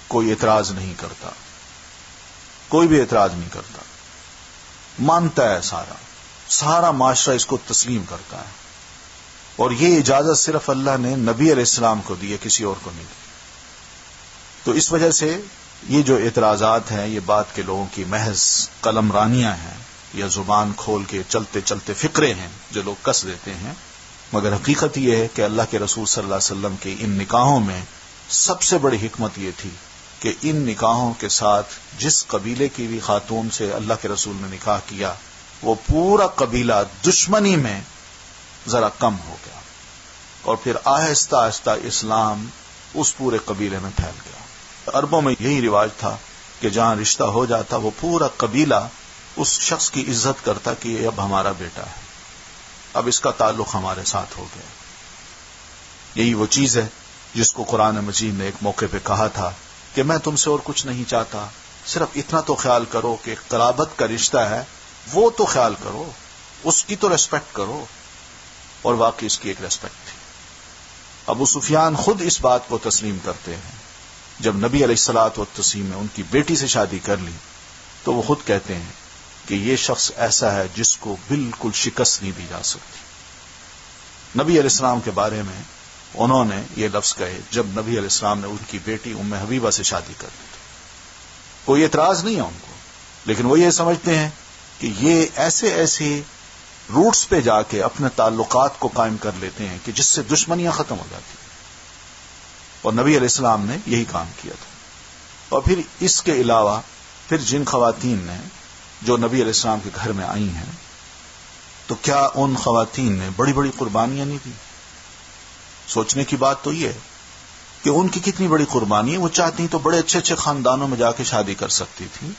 کوئی اعتراض نہیں کرتا، کوئی بھی اعتراض نہیں کرتا، مانتا ہے، سارا معاشرہ اس کو تسلیم کرتا ہے، اور یہ اجازت صرف اللہ نے نبی علیہ السلام کو دی ہے، کسی اور کو نہیں دی۔ تو اس وجہ سے یہ جو اعتراضات ہیں یہ بات کے لوگوں کی محض قلم رانیاں ہیں یا زبان کھول کے چلتے چلتے فقرے ہیں جو لوگ کس دیتے ہیں، مگر حقیقت یہ ہے کہ اللہ کے رسول صلی اللہ علیہ وسلم کے ان نکاحوں میں سب سے بڑی حکمت یہ تھی کہ ان نکاحوں کے ساتھ جس قبیلے کی بھی خاتون سے اللہ کے رسول نے نکاح کیا وہ پورا قبیلہ دشمنی میں ذرا کم ہو گیا، اور پھر آہستہ آہستہ اسلام اس پورے قبیلے میں پھیل گیا۔ عربوں میں یہی رواج تھا کہ جہاں رشتہ ہو جاتا وہ پورا قبیلہ اس شخص کی عزت کرتا کہ یہ اب ہمارا بیٹا ہے، اب اس کا تعلق ہمارے ساتھ ہو گیا۔ یہی وہ چیز ہے جس کو قرآن مجید نے ایک موقع پہ کہا تھا کہ میں تم سے اور کچھ نہیں چاہتا، صرف اتنا تو خیال کرو کہ قرابت کا رشتہ ہے وہ تو خیال کرو، اس کی تو ریسپیکٹ کرو، اور واقعی اس کی ایک ریسپیکٹ تھی۔ ابو سفیان خود اس بات کو تسلیم کرتے ہیں، جب نبی علیہ الصلوۃ والتسلیم نے ان کی بیٹی سے شادی کر لی تو وہ خود کہتے ہیں کہ یہ شخص ایسا ہے جس کو بالکل شکست نہیں دی جا سکتی۔ نبی علیہ السلام کے بارے میں انہوں نے یہ لفظ کہے جب نبی علیہ السلام نے ان کی بیٹی ام حبیبہ سے شادی کر لی تھی۔ کوئی اعتراض نہیں ہے ان کو، لیکن وہ یہ سمجھتے ہیں کہ یہ ایسے روٹس پہ جا کے اپنے تعلقات کو قائم کر لیتے ہیں کہ جس سے دشمنیاں ختم ہو جاتی ہیں، اور نبی علیہ السلام نے یہی کام کیا تھا۔ اور پھر اس کے علاوہ پھر جن خواتین نے جو نبی علیہ السلام کے گھر میں آئی ہیں تو کیا ان خواتین نے بڑی بڑی قربانیاں نہیں دی؟ سوچنے کی بات تو یہ ہے کہ ان کی کتنی بڑی قربانی ہے۔ وہ چاہتی تو بڑے اچھے اچھے خاندانوں میں جا کے شادی کر سکتی تھی،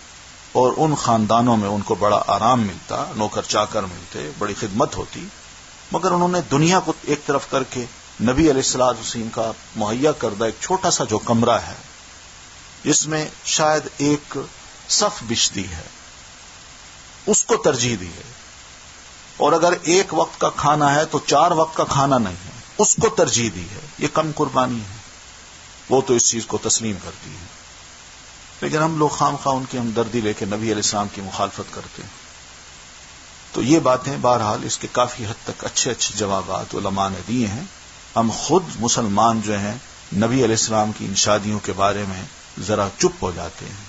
اور ان خاندانوں میں ان کو بڑا آرام ملتا، نوکر چاکر ملتے، بڑی خدمت ہوتی، مگر انہوں نے دنیا کو ایک طرف کر کے نبی علیہ الصلوۃ والسلام کا مہیا کردہ ایک چھوٹا سا جو کمرہ ہے جس میں شاید ایک صف بچتی ہے، اس کو ترجیح دی ہے. اور اگر ایک وقت کا کھانا ہے تو 4 وقت کا کھانا نہیں ہے، اس کو ترجیح دی ہے. یہ کم قربانی ہے. وہ تو اس چیز کو تسلیم کرتی ہے، لیکن ہم لوگ خامخواہ ان کی ہمدردی لے کے نبی علیہ السلام کی مخالفت کرتے ہیں. تو یہ باتیں بہرحال اس کے کافی حد تک اچھے جوابات علماء نے دیے ہیں. ہم خود مسلمان جو ہیں نبی علیہ السلام کی ان شادیوں کے بارے میں ذرا چپ ہو جاتے ہیں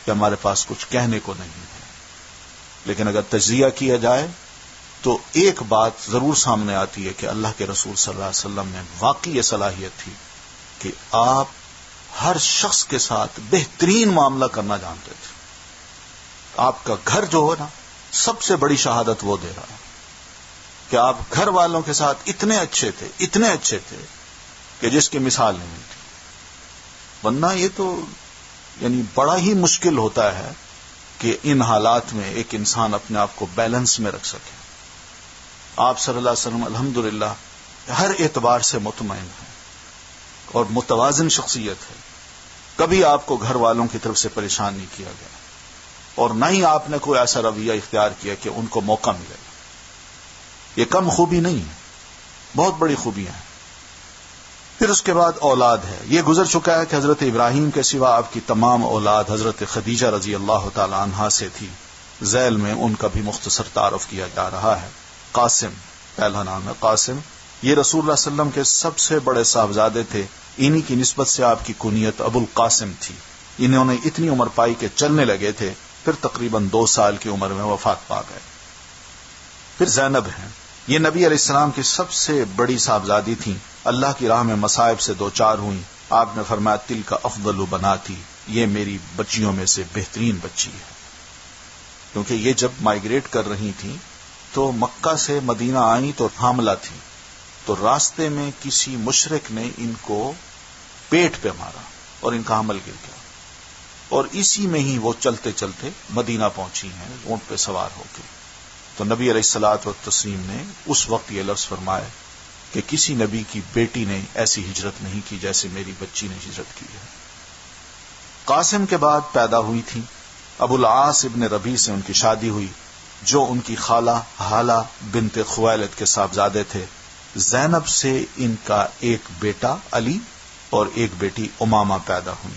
کہ ہمارے پاس کچھ کہنے کو نہیں ہے. لیکن اگر تجزیہ کیا جائے تو ایک بات ضرور سامنے آتی ہے کہ اللہ کے رسول صلی اللہ علیہ وسلم میں واقعی یہ صلاحیت تھی کہ آپ ہر شخص کے ساتھ بہترین معاملہ کرنا جانتے تھے. آپ کا گھر جو ہو نا، سب سے بڑی شہادت وہ دے رہا ہے کہ آپ گھر والوں کے ساتھ اتنے اچھے تھے کہ جس کی مثال نہیں تھی. ورنہ یہ تو یعنی بڑا ہی مشکل ہوتا ہے کہ ان حالات میں ایک انسان اپنے آپ کو بیلنس میں رکھ سکے. آپ صلی اللہ علیہ وسلم الحمدللہ ہر اعتبار سے مطمئن ہے اور متوازن شخصیت ہے. کبھی آپ کو گھر والوں کی طرف سے پریشان نہیں کیا گیا اور نہ ہی آپ نے کوئی ایسا رویہ اختیار کیا کہ ان کو موقع ملے گا. یہ کم خوبی نہیں ہے، بہت بڑی خوبیاں ہیں. پھر اس کے بعد اولاد ہے. یہ گزر چکا ہے کہ حضرت ابراہیم کے سوا آپ کی تمام اولاد حضرت خدیجہ رضی اللہ تعالی عنہا سے تھی. ذیل میں ان کا بھی مختصر تعارف کیا جا رہا ہے. قاسم پہلا نام ہے قاسم. یہ رسول اللہ صلی اللہ علیہ وسلم کے سب سے بڑے صاحبزادے تھے. انہی کی نسبت سے آپ کی کنیت ابو القاسم تھی. انہوں نے اتنی عمر پائی کہ چلنے لگے تھے، پھر تقریباً 2 سال کی عمر میں وفات پا گئے. پھر زینب ہیں. یہ نبی علیہ السلام کی سب سے بڑی صاحبزادی تھیں. اللہ کی راہ میں مصائب سے 2-4 ہوئیں. آپ نے فرمایا تل کا افضل بناتی، یہ میری بچیوں میں سے بہترین بچی ہے. کیونکہ یہ جب مائیگریٹ کر رہی تھیں تو مکہ سے مدینہ آئیں تو حاملہ تھیں، تو راستے میں کسی مشرک نے ان کو پیٹ پہ مارا اور ان کا حمل گر گیا. اور اسی میں ہی وہ چلتے چلتے مدینہ پہنچی ہیں اونٹ پہ سوار ہو کے. تو نبی علیہ الصلوۃ والتسلیم نے اس وقت یہ لفظ فرمایا کہ کسی نبی کی بیٹی نے ایسی ہجرت نہیں کی جیسے میری بچی نے ہجرت کی ہے. قاسم کے بعد پیدا ہوئی تھی ابو العاص ابن ربیع سے ان کی شادی ہوئی، جو ان کی خالہ حالہ بنت خویلد کے صاحبزادے تھے. زینب سے ان کا ایک بیٹا علی اور ایک بیٹی امامہ پیدا ہوئی.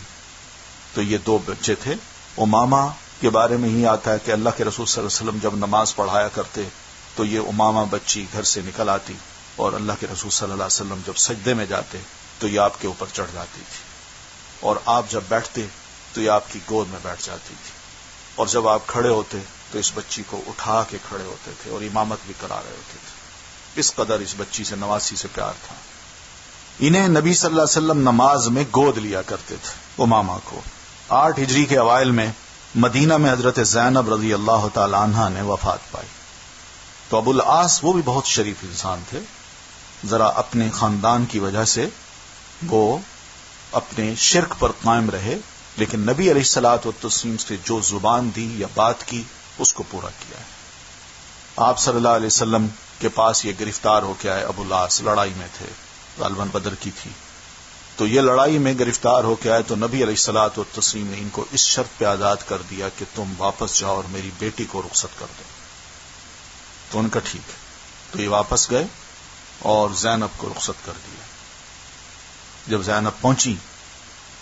تو یہ 2 بچے تھے. امامہ کے بارے میں ہی آتا ہے کہ اللہ کے رسول صلی اللہ علیہ وسلم جب نماز پڑھایا کرتے تو یہ امامہ بچی گھر سے نکل آتی اور اللہ کے رسول صلی اللہ علیہ وسلم جب سجدے میں جاتے تو یہ آپ کے اوپر چڑھ جاتی تھی، اور آپ جب بیٹھتے تو یہ آپ کی گود میں بیٹھ جاتی تھی، اور جب آپ کھڑے ہوتے تو اس بچی کو اٹھا کے کھڑے ہوتے تھے اور امامت بھی کرا رہے ہوتے تھے. اس قدر اس بچی سے نواسی سے پیار تھا. انہیں نبی صلی اللہ علیہ وسلم نماز میں گود لیا کرتے تھے امامہ کو. 8 ہجری کے اوائل میں مدینہ میں حضرت زینب رضی اللہ تعالی عنہا نے وفات پائی. تو ابو العاص وہ بھی بہت شریف انسان تھے. ذرا اپنے خاندان کی وجہ سے وہ اپنے شرک پر قائم رہے، لیکن نبی علیہ الصلوۃ والتسلیم سے جو زبان دی یا بات کی اس کو پورا کیا ہے. آپ صلی اللہ علیہ وسلم کے پاس یہ گرفتار ہو کے آئے. ابو العاص لڑائی میں تھے، غالباً بدر کی تھی. تو یہ لڑائی میں گرفتار ہو کے آئے تو نبی علیہ الصلوۃ والتسلیم نے ان کو اس شرط پہ آزاد کر دیا کہ تم واپس جاؤ اور میری بیٹی کو رخصت کر دو. تو ان کا ٹھیک ہے. تو یہ واپس گئے اور زینب کو رخصت کر دیا. جب زینب پہنچی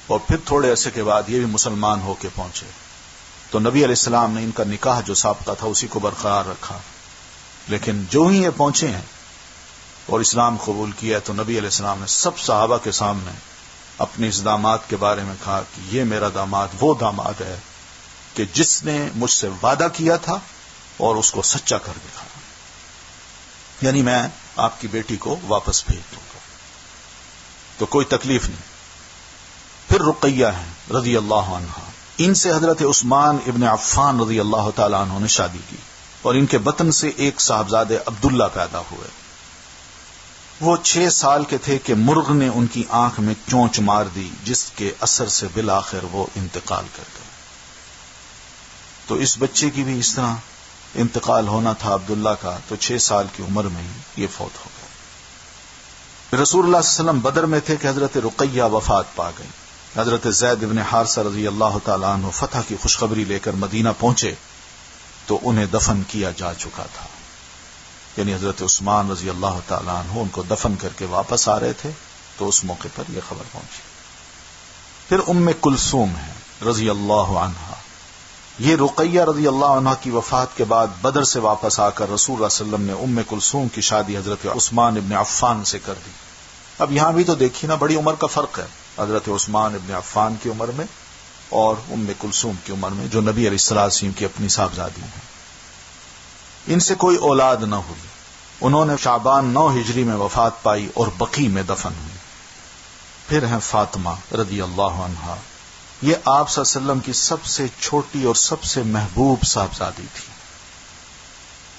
اور پھر تھوڑے عرصے کے بعد یہ بھی مسلمان ہو کے پہنچے تو نبی علیہ السلام نے ان کا نکاح جو ضابطہ تھا اسی کو برقرار رکھا. لیکن جو ہی یہ پہنچے ہیں اور اسلام قبول کیا تو نبی علیہ السلام نے سب صحابہ کے سامنے اپنے اس داماد کے بارے میں کہا کہ یہ میرا داماد وہ داماد ہے کہ جس نے مجھ سے وعدہ کیا تھا اور اس کو سچا کر دکھایا. یعنی میں آپ کی بیٹی کو واپس بھیج دوں گا، تو کوئی تکلیف نہیں. پھر رقیہ ہیں رضی اللہ عنہا. ان سے حضرت عثمان ابن عفان رضی اللہ تعالی عنہ نے شادی کی اور ان کے بطن سے ایک صاحبزادے عبداللہ پیدا ہوئے. وہ 6 سال کے تھے کہ مرغ نے ان کی آنکھ میں چونچ مار دی، جس کے اثر سے بالآخر وہ انتقال کر گئے. تو اس بچے کی بھی اس طرح انتقال ہونا تھا عبداللہ کا، تو 6 سال کی عمر میں ہی یہ فوت ہو گئے. رسول اللہ صلی اللہ علیہ وسلم بدر میں تھے کہ حضرت رقیہ وفات پا گئی. حضرت زید بن حارثہ رضی اللہ تعالیٰ عنہ فتح کی خوشخبری لے کر مدینہ پہنچے تو انہیں دفن کیا جا چکا تھا. یعنی حضرت عثمان رضی اللہ تعالیٰ عنہ ان کو دفن کر کے واپس آ رہے تھے تو اس موقع پر یہ خبر پہنچی. پھر ام کلثوم ہے رضی اللہ عنہا. یہ رقیہ رضی اللہ عنہ کی وفات کے بعد بدر سے واپس آ کر رسول اللہ صلی اللہ علیہ وسلم نے ام کلثوم کی شادی حضرت عثمان ابن عفان سے کر دی. اب یہاں بھی تو دیکھیے نا، بڑی عمر کا فرق ہے حضرت عثمان ابن عفان کی عمر میں اور ام کلثوم کی عمر میں، جو نبی علیہ الصلوۃ والسلام کی اپنی صاحبزادی ہیں. ان سے کوئی اولاد نہ ہوئی. انہوں نے شعبان 9 ہجری میں وفات پائی اور بقیع میں دفن ہوئی. پھر ہیں فاطمہ رضی اللہ عنہا. یہ آپ صلی اللہ علیہ وسلم کی سب سے چھوٹی اور سب سے محبوب صاحبزادی تھی.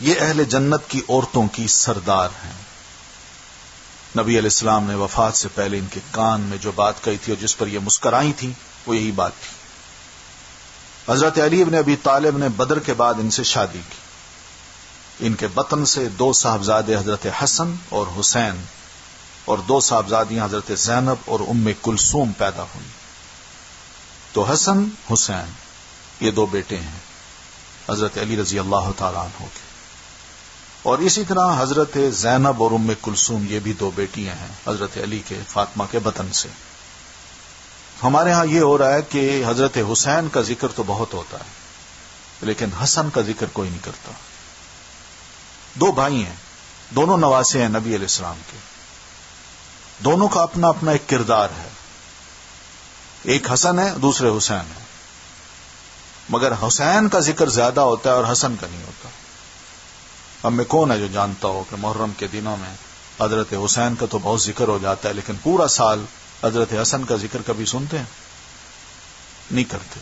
یہ اہل جنت کی عورتوں کی سردار ہیں. نبی علیہ السلام نے وفات سے پہلے ان کے کان میں جو بات کہی تھی اور جس پر یہ مسکرائی تھی وہ یہی بات تھی. حضرت علی بن ابی طالب نے بدر کے بعد ان سے شادی کی. ان کے بطن سے 2 صاحبزادے حضرت حسن اور حسین اور 2 صاحبزادیاں حضرت زینب اور ام کلثوم پیدا ہوئی. تو حسن حسین یہ 2 بیٹے ہیں حضرت علی رضی اللہ تعالیٰ عنہ کے، اور اسی طرح حضرت زینب اور ام کلثوم یہ بھی 2 بیٹیاں ہیں حضرت علی کے فاطمہ کے بطن سے. ہمارے ہاں یہ ہو رہا ہے کہ حضرت حسین کا ذکر تو بہت ہوتا ہے لیکن حسن کا ذکر کوئی نہیں کرتا. 2 بھائی ہیں، دونوں نواسے ہیں نبی علیہ السلام کے. دونوں کا اپنا اپنا ایک کردار ہے. ایک حسن ہے، دوسرے حسین ہے، مگر حسین کا ذکر زیادہ ہوتا ہے اور حسن کا نہیں ہوتا. ہم میں کون ہے جو جانتا ہو کہ محرم کے دنوں میں حضرت حسین کا تو بہت ذکر ہو جاتا ہے لیکن پورا سال حضرت حسن کا ذکر کبھی سنتے ہیں؟ نہیں کرتے.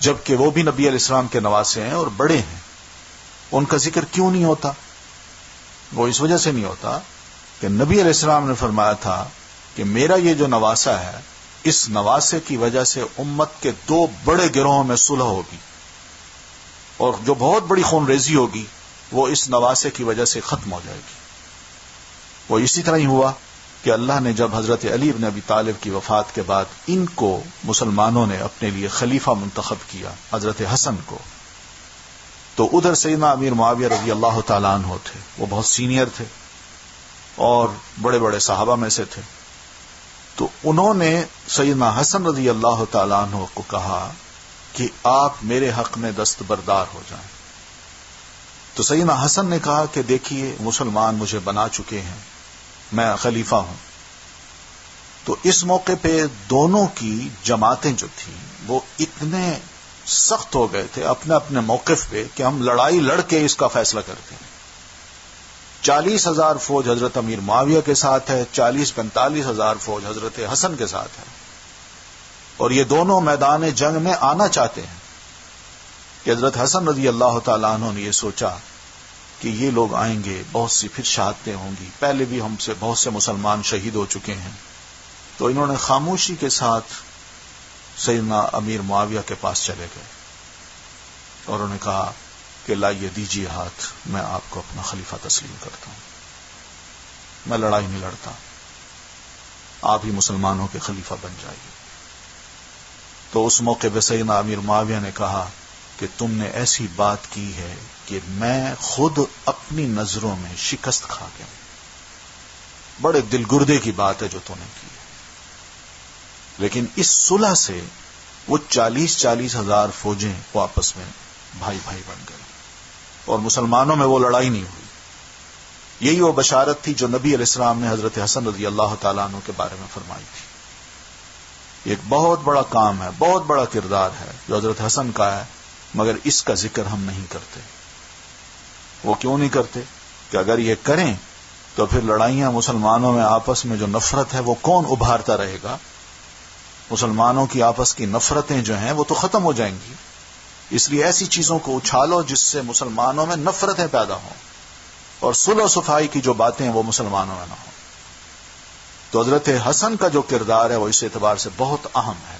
جبکہ وہ بھی نبی علیہ السلام کے نواسے ہیں اور بڑے ہیں. ان کا ذکر کیوں نہیں ہوتا؟ وہ اس وجہ سے نہیں ہوتا کہ نبی علیہ السلام نے فرمایا تھا کہ میرا یہ جو نواسا ہے، اس نواسے کی وجہ سے امت کے 2 بڑے گروہوں میں صلح ہوگی اور جو بہت بڑی خون ریزی ہوگی وہ اس نواسے کی وجہ سے ختم ہو جائے گی. وہ اسی طرح ہی ہوا کہ اللہ نے جب حضرت علی بن ابی طالب کی وفات کے بعد ان کو مسلمانوں نے اپنے لیے خلیفہ منتخب کیا، حضرت حسن کو، تو ادھر سیدنا امیر معاویہ رضی اللہ تعالیٰ عنہ تھے. وہ بہت سینئر تھے اور بڑے بڑے صحابہ میں سے تھے. تو انہوں نے سیدنا حسن رضی اللہ تعالیٰ عنہ کو کہا کہ آپ میرے حق میں دستبردار ہو جائیں. تو سیدنا حسن نے کہا کہ دیکھیے مسلمان مجھے بنا چکے ہیں، میں خلیفہ ہوں. تو اس موقع پہ دونوں کی جماعتیں جو تھیں وہ اتنے سخت ہو گئے تھے اپنے اپنے موقف پہ کہ ہم لڑائی لڑ کے اس کا فیصلہ کرتے ہیں. 40,000 فوج حضرت امیر معاویہ کے ساتھ ہے، 40-45,000 فوج حضرت حسن کے ساتھ ہے، اور یہ دونوں میدان جنگ میں آنا چاہتے ہیں. کہ حضرت حسن رضی اللہ تعالیٰ عنہ نے یہ سوچا کہ یہ لوگ آئیں گے، بہت سی پھر شہادتیں ہوں گی، پہلے بھی ہم سے بہت سے مسلمان شہید ہو چکے ہیں. تو انہوں نے خاموشی کے ساتھ سیدنا امیر معاویہ کے پاس چلے گئے اور انہوں نے کہا کہ لائیے دیجیے ہاتھ، میں آپ کو اپنا خلیفہ تسلیم کرتا ہوں. میں لڑائی نہیں لڑتا، آپ ہی مسلمانوں کے خلیفہ بن جائیے. تو اس موقع پہ سیدنا امیر معاویہ نے کہا کہ تم نے ایسی بات کی ہے کہ میں خود اپنی نظروں میں شکست کھا گیا. بڑے دل گردے کی بات ہے جو تو نے کی ہے. لیکن اس صلح سے وہ 40,000 فوجیں وہ آپس میں بھائی بھائی بن گئے اور مسلمانوں میں وہ لڑائی نہیں ہوئی. یہی وہ بشارت تھی جو نبی علیہ السلام نے حضرت حسن رضی اللہ تعالیٰ عنہ کے بارے میں فرمائی تھی. ایک بہت بڑا کام ہے، بہت بڑا کردار ہے جو حضرت حسن کا ہے، مگر اس کا ذکر ہم نہیں کرتے. وہ کیوں نہیں کرتے؟ کہ اگر یہ کریں تو پھر لڑائیاں مسلمانوں میں آپس میں جو نفرت ہے وہ کون ابھارتا رہے گا؟ مسلمانوں کی آپس کی نفرتیں جو ہیں وہ تو ختم ہو جائیں گی. اس لیے ایسی چیزوں کو اچھالو جس سے مسلمانوں میں نفرتیں پیدا ہوں اور صلح و صفائی کی جو باتیں ہیں وہ مسلمانوں میں نہ ہوں. تو حضرت حسن کا جو کردار ہے وہ اس اعتبار سے بہت اہم ہے.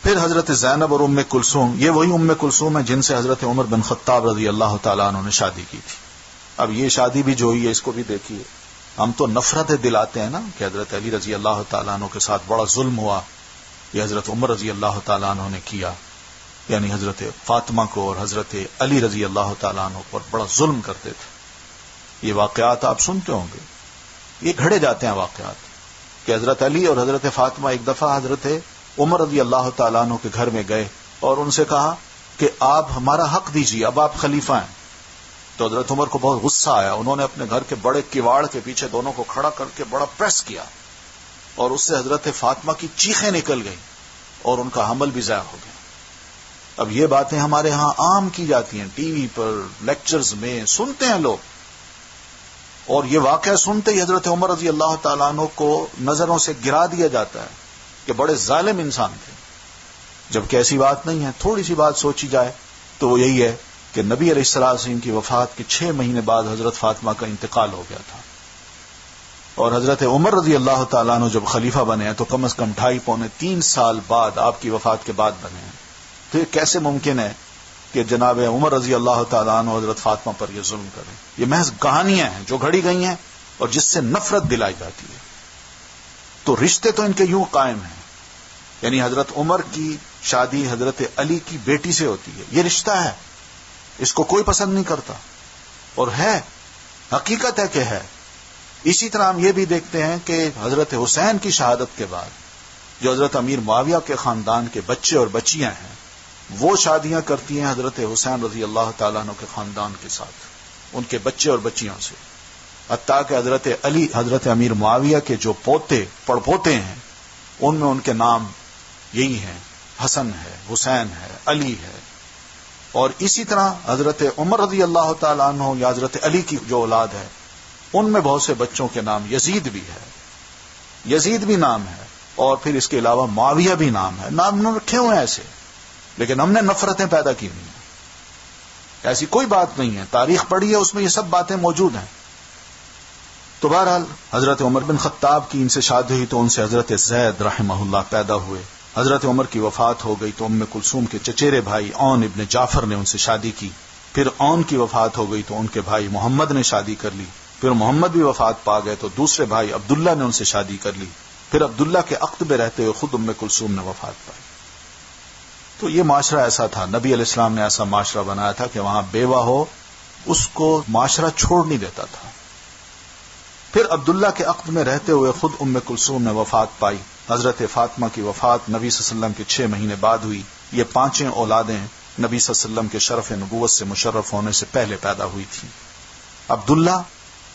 پھر حضرت زینب اور ام کلثوم، یہ وہی ام کلثوم ہے جن سے حضرت عمر بن خطاب رضی اللہ تعالیٰ عنہ نے شادی کی تھی. اب یہ شادی بھی جو ہوئی ہے اس کو بھی دیکھیے. ہم تو نفرتیں دلاتے ہیں نا کہ حضرت علی رضی اللہ تعالیٰ عنہ کے ساتھ بڑا ظلم ہوا، یہ حضرت عمر رضی اللہ تعالیٰ عنہ نے کیا، یعنی حضرت فاطمہ کو اور حضرت علی رضی اللہ تعالیٰ عنہ پر بڑا ظلم کرتے تھے۔ یہ واقعات آپ سنتے ہوں گے، یہ گھڑے جاتے ہیں واقعات کہ حضرت علی اور حضرت فاطمہ ایک دفعہ حضرت عمر رضی اللہ تعالیٰ عنہ کے گھر میں گئے اور ان سے کہا کہ آپ ہمارا حق دیجیے، اب آپ خلیفہ ہیں۔ تو حضرت عمر کو بہت غصہ آیا، انہوں نے اپنے گھر کے بڑے کواڑ کے پیچھے دونوں کو کھڑا کر کے بڑا پریس کیا، اور اس سے حضرت فاطمہ کی چیخیں نکل گئیں اور ان کا حمل بھی ضائع ہو گیا۔ اب یہ باتیں ہمارے ہاں عام کی جاتی ہیں، ٹی وی پر لیکچرز میں سنتے ہیں لوگ، اور یہ واقعہ سنتے ہی حضرت عمر رضی اللہ تعالیٰ عنہ کو نظروں سے گرا دیا جاتا ہے کہ بڑے ظالم انسان تھے، جبکہ ایسی بات نہیں ہے۔ تھوڑی سی بات سوچی جائے تو وہ یہی ہے کہ نبی علیہ السلام کی وفات کے 6 مہینے بعد حضرت فاطمہ کا انتقال ہو گیا تھا، اور حضرت عمر رضی اللہ تعالیٰ عنہ جب خلیفہ بنے ہیں تو کم از کم 2.5-3 سال بعد، آپ کی وفات کے بعد بنے ہیں۔ تو یہ کیسے ممکن ہے کہ جناب عمر رضی اللہ تعالیٰ عنہ حضرت فاطمہ پر یہ ظلم کریں؟ یہ محض کہانیاں ہیں جو گھڑی گئی ہیں اور جس سے نفرت دلائی جاتی ہے۔ تو رشتے تو ان کے یوں قائم ہیں، یعنی حضرت عمر کی شادی حضرت علی کی بیٹی سے ہوتی ہے، یہ رشتہ ہے، اس کو کوئی پسند نہیں کرتا، اور ہے، حقیقت ہے کہ ہے۔ اسی طرح ہم یہ بھی دیکھتے ہیں کہ حضرت حسین کی شہادت کے بعد جو حضرت امیر معاویہ کے خاندان کے بچے اور بچیاں ہیں وہ شادیاں کرتی ہیں حضرت حسین رضی اللہ تعالیٰ عنہ کے خاندان کے ساتھ، ان کے بچے اور بچیوں سے، حتیٰ کہ حضرت علی، حضرت امیر معاویہ کے جو پوتے پڑپوتے ہیں ان میں ان کے نام یہی ہیں، حسن ہے، حسین ہے، علی ہے۔ اور اسی طرح حضرت عمر رضی اللہ تعالیٰ عنہ یا حضرت علی کی جو اولاد ہے ان میں بہت سے بچوں کے نام یزید بھی ہے، یزید بھی نام ہے، اور پھر اس کے علاوہ معاویہ بھی نام ہے۔ نام نہ رکھے ہوئے ہیں ایسے، لیکن ہم نے نفرتیں پیدا کی ہوئی ہیں، ایسی کوئی بات نہیں ہے، تاریخ پڑھی ہے اس میں یہ سب باتیں موجود ہیں۔ تو بہرحال حضرت عمر بن خطاب کی ان سے شادی ہوئی تو ان سے حضرت زید رحمہ اللہ پیدا ہوئے۔ حضرت عمر کی وفات ہو گئی تو ام کلثوم کے چچیرے بھائی اون ابن جعفر نے ان سے شادی کی، پھر اون کی وفات ہو گئی تو ان کے بھائی محمد نے شادی کر لی، پھر محمد بھی وفات پا گئے تو دوسرے بھائی عبداللہ نے ان سے شادی کر لی، پھر عبداللہ کے عقد میں رہتے ہوئے خود ام کلثوم نے وفات پائی۔ تو یہ معاشرہ ایسا تھا، نبی علیہ السلام نے ایسا معاشرہ بنایا تھا کہ وہاں بیوہ ہو اس کو معاشرہ چھوڑ نہیں دیتا تھا۔ پھر عبداللہ کے عقد میں رہتے ہوئے خود ام کلثوم نے وفات پائی۔ حضرت فاطمہ کی وفات نبی صلی اللہ علیہ وسلم کے 6 مہینے بعد ہوئی۔ یہ 5 اولادیں نبی صلی اللہ علیہ وسلم کے شرف نبوت سے مشرف ہونے سے پہلے پیدا ہوئی تھیں۔ عبداللہ،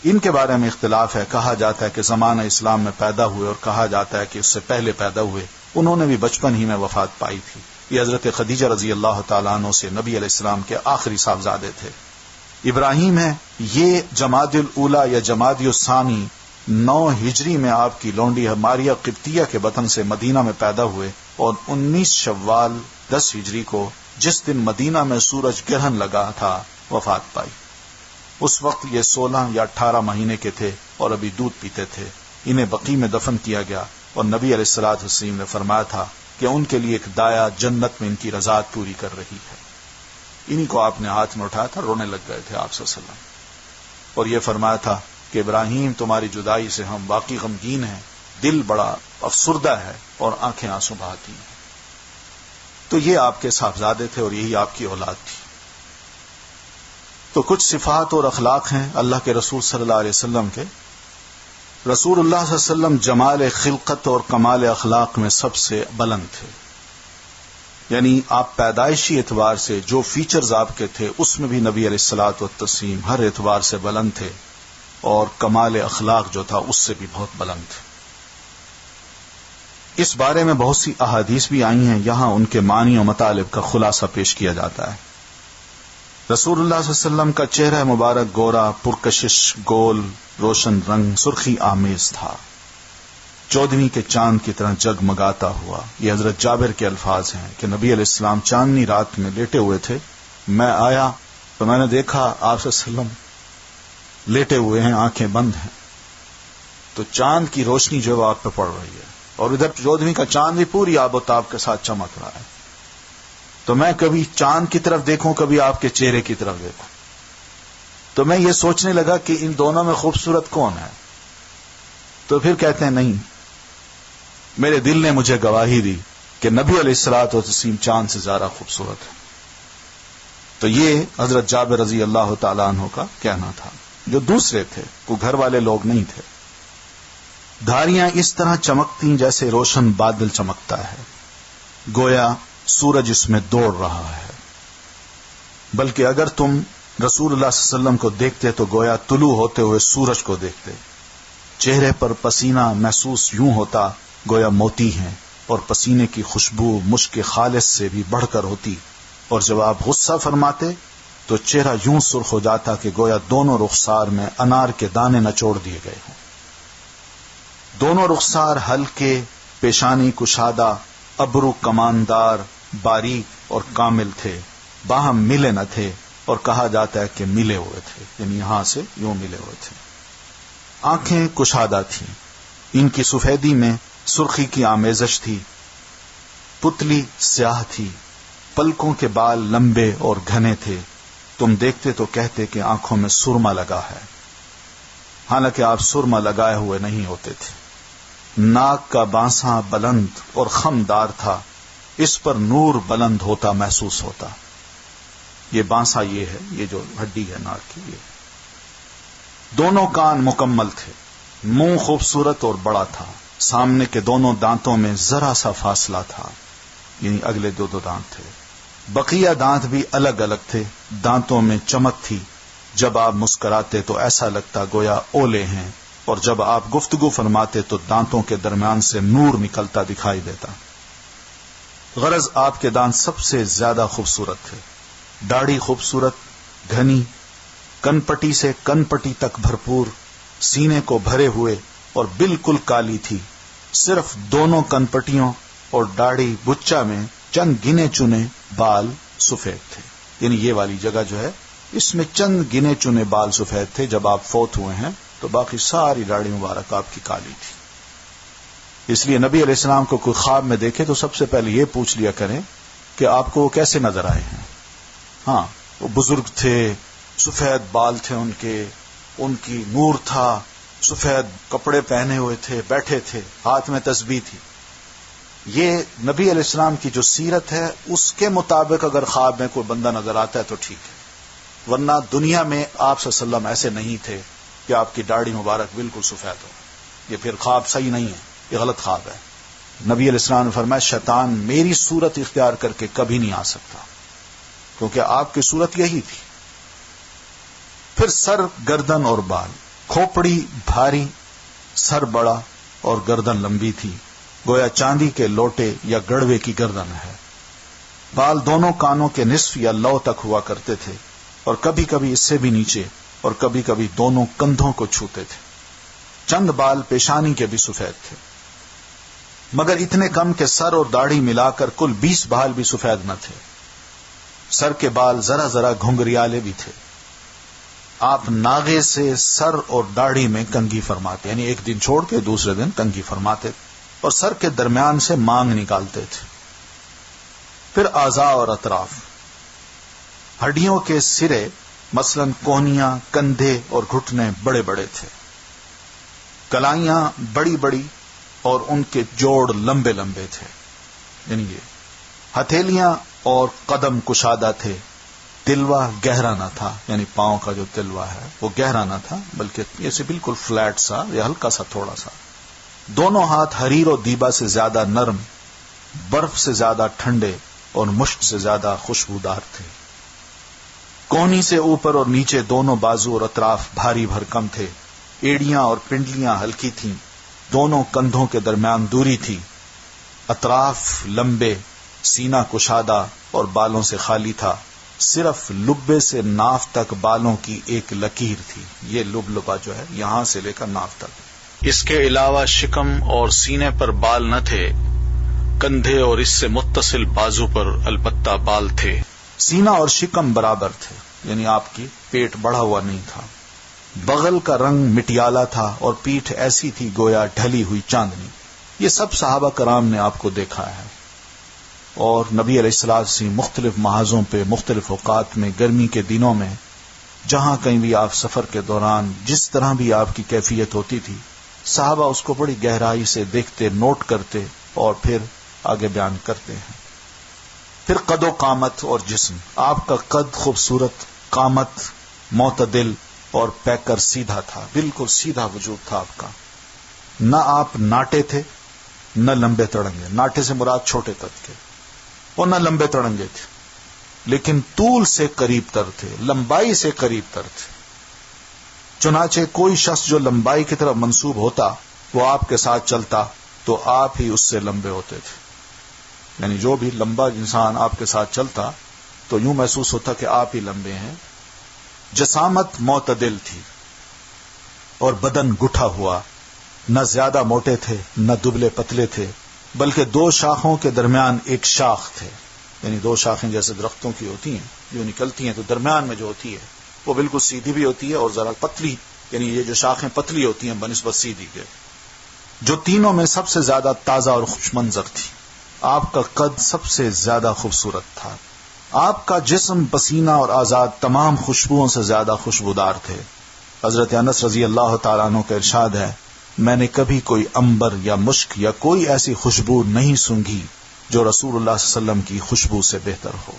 ان کے بارے میں اختلاف ہے، کہا جاتا ہے کہ زمانہ اسلام میں پیدا ہوئے اور کہا جاتا ہے کہ اس سے پہلے پیدا ہوئے، انہوں نے بھی بچپن ہی میں وفات پائی تھی۔ یہ حضرت خدیجہ رضی اللہ تعالیٰ عنہ سے نبی علیہ السلام کے آخری صاحبزادے تھے۔ ابراہیم ہے، یہ جمادی الاولیٰ یا جمادی الثانی 9 ہجری میں آپ کی لونڈی ماریہ قبطیہ کے بطن سے مدینہ میں پیدا ہوئے، اور 19 شوال 10 ہجری کو جس دن مدینہ میں سورج گرہن لگا تھا وفات پائی۔ اس وقت یہ 16 یا 18 مہینے کے تھے اور ابھی دودھ پیتے تھے۔ انہیں بقیع میں دفن کیا گیا، اور نبی علیہ الصلوٰۃ والسلام نے فرمایا تھا کہ ان کے لیے ایک دایا جنت میں ان کی رضاعت پوری کر رہی ہے۔ انہی کو آپ نے ہاتھ میں اٹھایا تھا، رونے لگ گئے تھے آپ صلی اللہ علیہ وسلم، اور یہ فرمایا تھا کہ ابراہیم تمہاری جدائی سے ہم واقعی غمگین ہیں، دل بڑا افسردہ ہے اور آنکھیں آنسو بہاتی ہیں۔ تو یہ آپ کے صاحبزادے تھے اور یہی آپ کی اولاد تھی۔ تو کچھ صفات اور اخلاق ہیں اللہ کے رسول صلی اللہ علیہ وسلم کے۔ رسول اللہ صلی اللہ علیہ وسلم جمال خلقت اور کمال اخلاق میں سب سے بلند تھے، یعنی آپ پیدائشی اعتبار سے جو فیچرز آپ کے تھے اس میں بھی نبی علیہ الصلوۃ والتسلیم ہر اعتبار سے بلند تھے، اور کمال اخلاق جو تھا اس سے بھی بہت بلند تھے۔ اس بارے میں بہت سی احادیث بھی آئی ہیں، یہاں ان کے معنی و مطالب کا خلاصہ پیش کیا جاتا ہے۔ رسول اللہ صلی اللہ علیہ وسلم کا چہرہ مبارک گورا، پرکشش، گول، روشن رنگ، سرخی آمیز تھا، 14ویں کے چاند کی طرح جگمگاتا ہوا۔ یہ حضرت جابر کے الفاظ ہیں کہ نبی علیہ السلام چاندنی رات میں لیٹے ہوئے تھے، میں آیا تو میں نے دیکھا آپ صلی اللہ علیہ وسلم لیٹے ہوئے ہیں، آنکھیں بند ہیں، تو چاند کی روشنی جو آپ پہ پڑ رہی ہے، اور ادھر 14ویں کا چاند بھی پوری آب و تاب کے ساتھ چمک رہا ہے۔ تو میں کبھی چاند کی طرف دیکھوں، کبھی آپ کے چہرے کی طرف دیکھوں، تو میں یہ سوچنے لگا کہ ان دونوں میں خوبصورت کون ہے؟ تو پھر کہتے ہیں نہیں، میرے دل نے مجھے گواہی دی کہ نبی علیہ الصلوۃ والتسلیم چاند سے زیادہ خوبصورت ہے. تو یہ حضرت جابر رضی اللہ تعالیٰ عنہ کا کہنا تھا، جو دوسرے تھے، کوئی گھر والے لوگ نہیں تھے. دھاریاں اس طرح چمکتی جیسے روشن بادل چمکتا ہے، گویا سورج اس میں دوڑ رہا ہے. بلکہ اگر تم رسول اللہ صلی اللہ علیہ وسلم کو دیکھتے تو گویا طلوع ہوتے ہوئے سورج کو دیکھتے. چہرے پر پسینہ محسوس یوں ہوتا گویا موتی ہیں، اور پسینے کی خوشبو مشک خالص سے بھی بڑھ کر ہوتی. اور جب آپ غصہ فرماتے تو چہرہ یوں سرخ ہو جاتا کہ گویا دونوں رخسار میں انار کے دانے نچوڑ دیے گئے ہوں. دونوں رخسار ہلکے، پیشانی کشادہ، ابرو کماندار، باریک اور کامل تھے، باہم ملے نہ تھے، اور کہا جاتا ہے کہ ملے ہوئے تھے، یعنی یہاں سے یوں ملے ہوئے تھے. آنکھیں کشادہ تھیں، ان کی سفیدی میں سرخی کی آمیزش تھی. پتلی سیاہ تھی، پلکوں کے بال لمبے اور گھنے تھے. تم دیکھتے تو کہتے کہ آنکھوں میں سرما لگا ہے، حالانکہ آپ سرما لگائے ہوئے نہیں ہوتے تھے. ناک کا بانسا بلند اور خمدار تھا، اس پر نور بلند ہوتا محسوس ہوتا. یہ بانسا یہ ہے، یہ جو ہڈی ہے ناک کی. یہ دونوں کان مکمل تھے، منہ خوبصورت اور بڑا تھا. سامنے کے دونوں دانتوں میں ذرا سا فاصلہ تھا، یعنی اگلے دو دانت تھے. بقیہ دانت بھی الگ الگ تھے. دانتوں میں چمک تھی. جب آپ مسکراتے تو ایسا لگتا گویا اولے ہیں، اور جب آپ گفتگو فرماتے تو دانتوں کے درمیان سے نور نکلتا دکھائی دیتا. غرض آپ کے دانت سب سے زیادہ خوبصورت تھے. داڑھی خوبصورت، گھنی، کن پٹی سے کن پٹی تک بھرپور، سینے کو بھرے ہوئے اور بالکل کالی تھی. صرف دونوں کن پٹیوں اور داڑھی بچہ میں چند گنے چنے بال سفید تھے. یعنی یہ والی جگہ جو ہے اس میں چند گنے چنے بال سفید تھے. جب آپ فوت ہوئے ہیں تو باقی ساری داڑھی مبارک آپ کی کالی تھی. اس لیے نبی علیہ السلام کو کوئی خواب میں دیکھے تو سب سے پہلے یہ پوچھ لیا کریں کہ آپ کو وہ کیسے نظر آئے ہیں. ہاں، وہ بزرگ تھے، سفید بال تھے ان کی نور تھا، سفید کپڑے پہنے ہوئے تھے، بیٹھے تھے، ہاتھ میں تسبیح تھی. یہ نبی علیہ السلام کی جو سیرت ہے اس کے مطابق اگر خواب میں کوئی بندہ نظر آتا ہے تو ٹھیک ہے، ورنہ دنیا میں آپ صلی اللہ علیہ وسلم ایسے نہیں تھے کہ آپ کی داڑھی مبارک بالکل سفید ہو. یہ پھر خواب صحیح نہیں ہے، یہ غلط خواب ہے. نبی علیہ السلام نے فرمایا شیطان میری صورت اختیار کر کے کبھی نہیں آ سکتا، کیونکہ آپ کی صورت یہی تھی. پھر سر، گردن اور بال. کھوپڑی بھاری، سر بڑا اور گردن لمبی تھی، گویا چاندی کے لوٹے یا گڑوے کی گردن ہے. بال دونوں کانوں کے نصف یا لو تک ہوا کرتے تھے، اور کبھی کبھی اس سے بھی نیچے، اور کبھی کبھی دونوں کندھوں کو چھوتے تھے. چند بال پیشانی کے بھی سفید تھے، مگر اتنے کم کہ سر اور داڑھی ملا کر کل 20 بال بھی سفید نہ تھے. سر کے بال ذرا ذرا گھنگریالے بھی تھے. آپ ناغے سے سر اور داڑھی میں کنگھی فرماتے، یعنی ایک دن چھوڑ کے دوسرے دن کنگھی فرماتے، اور سر کے درمیان سے مانگ نکالتے تھے. پھر اعضاء اور اطراف. ہڈیوں کے سرے مثلا کونیاں، کندھے اور گھٹنے بڑے بڑے تھے. کلائیاں بڑی بڑی اور ان کے جوڑ لمبے لمبے تھے، یعنی یہ ہتھیلیاں اور قدم کشادہ تھے. تلوا گہرا نہ تھا، یعنی پاؤں کا جو تلوا ہے وہ گہرا نہ تھا، بلکہ یہ سے بالکل فلیٹ سا یا ہلکا سا تھوڑا سا. دونوں ہاتھ حریر و دیبا سے زیادہ نرم، برف سے زیادہ ٹھنڈے اور مشک سے زیادہ خوشبودار تھے. کونی سے اوپر اور نیچے دونوں بازو اور اطراف بھاری بھرکم تھے. ایڑیاں اور پنڈلیاں ہلکی تھیں. دونوں کندھوں کے درمیان دوری تھی. اطراف لمبے، سینہ کشادہ اور بالوں سے خالی تھا. صرف لبے سے ناف تک بالوں کی ایک لکیر تھی. یہ لبا جو ہے یہاں سے لے کر ناف تک. اس کے علاوہ شکم اور سینے پر بال نہ تھے. کندھے اور اس سے متصل بازو پر البتہ بال تھے. سینہ اور شکم برابر تھے، یعنی آپ کی پیٹ بڑھا ہوا نہیں تھا. بغل کا رنگ مٹیالہ تھا اور پیٹھ ایسی تھی گویا ڈھلی ہوئی چاندنی. یہ سب صحابہ کرام نے آپ کو دیکھا ہے. اور نبی علیہ السلام مختلف محاذوں پہ مختلف اوقات میں، گرمی کے دنوں میں جہاں کہیں بھی آپ سفر کے دوران جس طرح بھی آپ کی کیفیت ہوتی تھی، صحابہ اس کو بڑی گہرائی سے دیکھتے، نوٹ کرتے اور پھر آگے بیان کرتے ہیں. پھر قد و قامت اور جسم. آپ کا قد خوبصورت، قامت معتدل اور پیکر سیدھا تھا، بالکل سیدھا وجود تھا آپ کا. نہ آپ ناٹے تھے نہ لمبے تڑنگے. ناٹے سے مراد چھوٹے قد کے، اور نہ لمبے تڑنگے تھے، لیکن طول سے قریب تر تھے، لمبائی سے قریب تر تھے. چنانچہ کوئی شخص جو لمبائی کی طرف منسوب ہوتا وہ آپ کے ساتھ چلتا تو آپ ہی اس سے لمبے ہوتے تھے. یعنی جو بھی لمبا انسان آپ کے ساتھ چلتا تو یوں محسوس ہوتا کہ آپ ہی لمبے ہیں. جسامت معتدل تھی اور بدن گٹھا ہوا، نہ زیادہ موٹے تھے نہ دبلے پتلے تھے، بلکہ دو شاخوں کے درمیان ایک شاخ تھے. یعنی دو شاخیں جیسے درختوں کی ہوتی ہیں جو نکلتی ہیں، تو درمیان میں جو ہوتی ہے وہ بالکل سیدھی بھی ہوتی ہے اور ذرا پتلی، یعنی یہ جو شاخیں پتلی ہوتی ہیں بنسبت سیدھی کے، جو تینوں میں سب سے زیادہ تازہ اور خوش منظر تھی. آپ کا قد سب سے زیادہ خوبصورت تھا. آپ کا جسم، پسینہ اور اعضاء تمام خوشبوؤں سے زیادہ خوشبودار تھے. حضرت انس رضی اللہ تعالیٰ عنہ کا ارشاد ہے، میں نے کبھی کوئی عنبر یا مشک یا کوئی ایسی خوشبو نہیں سونگھی جو رسول اللہ صلی اللہ علیہ وسلم کی خوشبو سے بہتر ہو.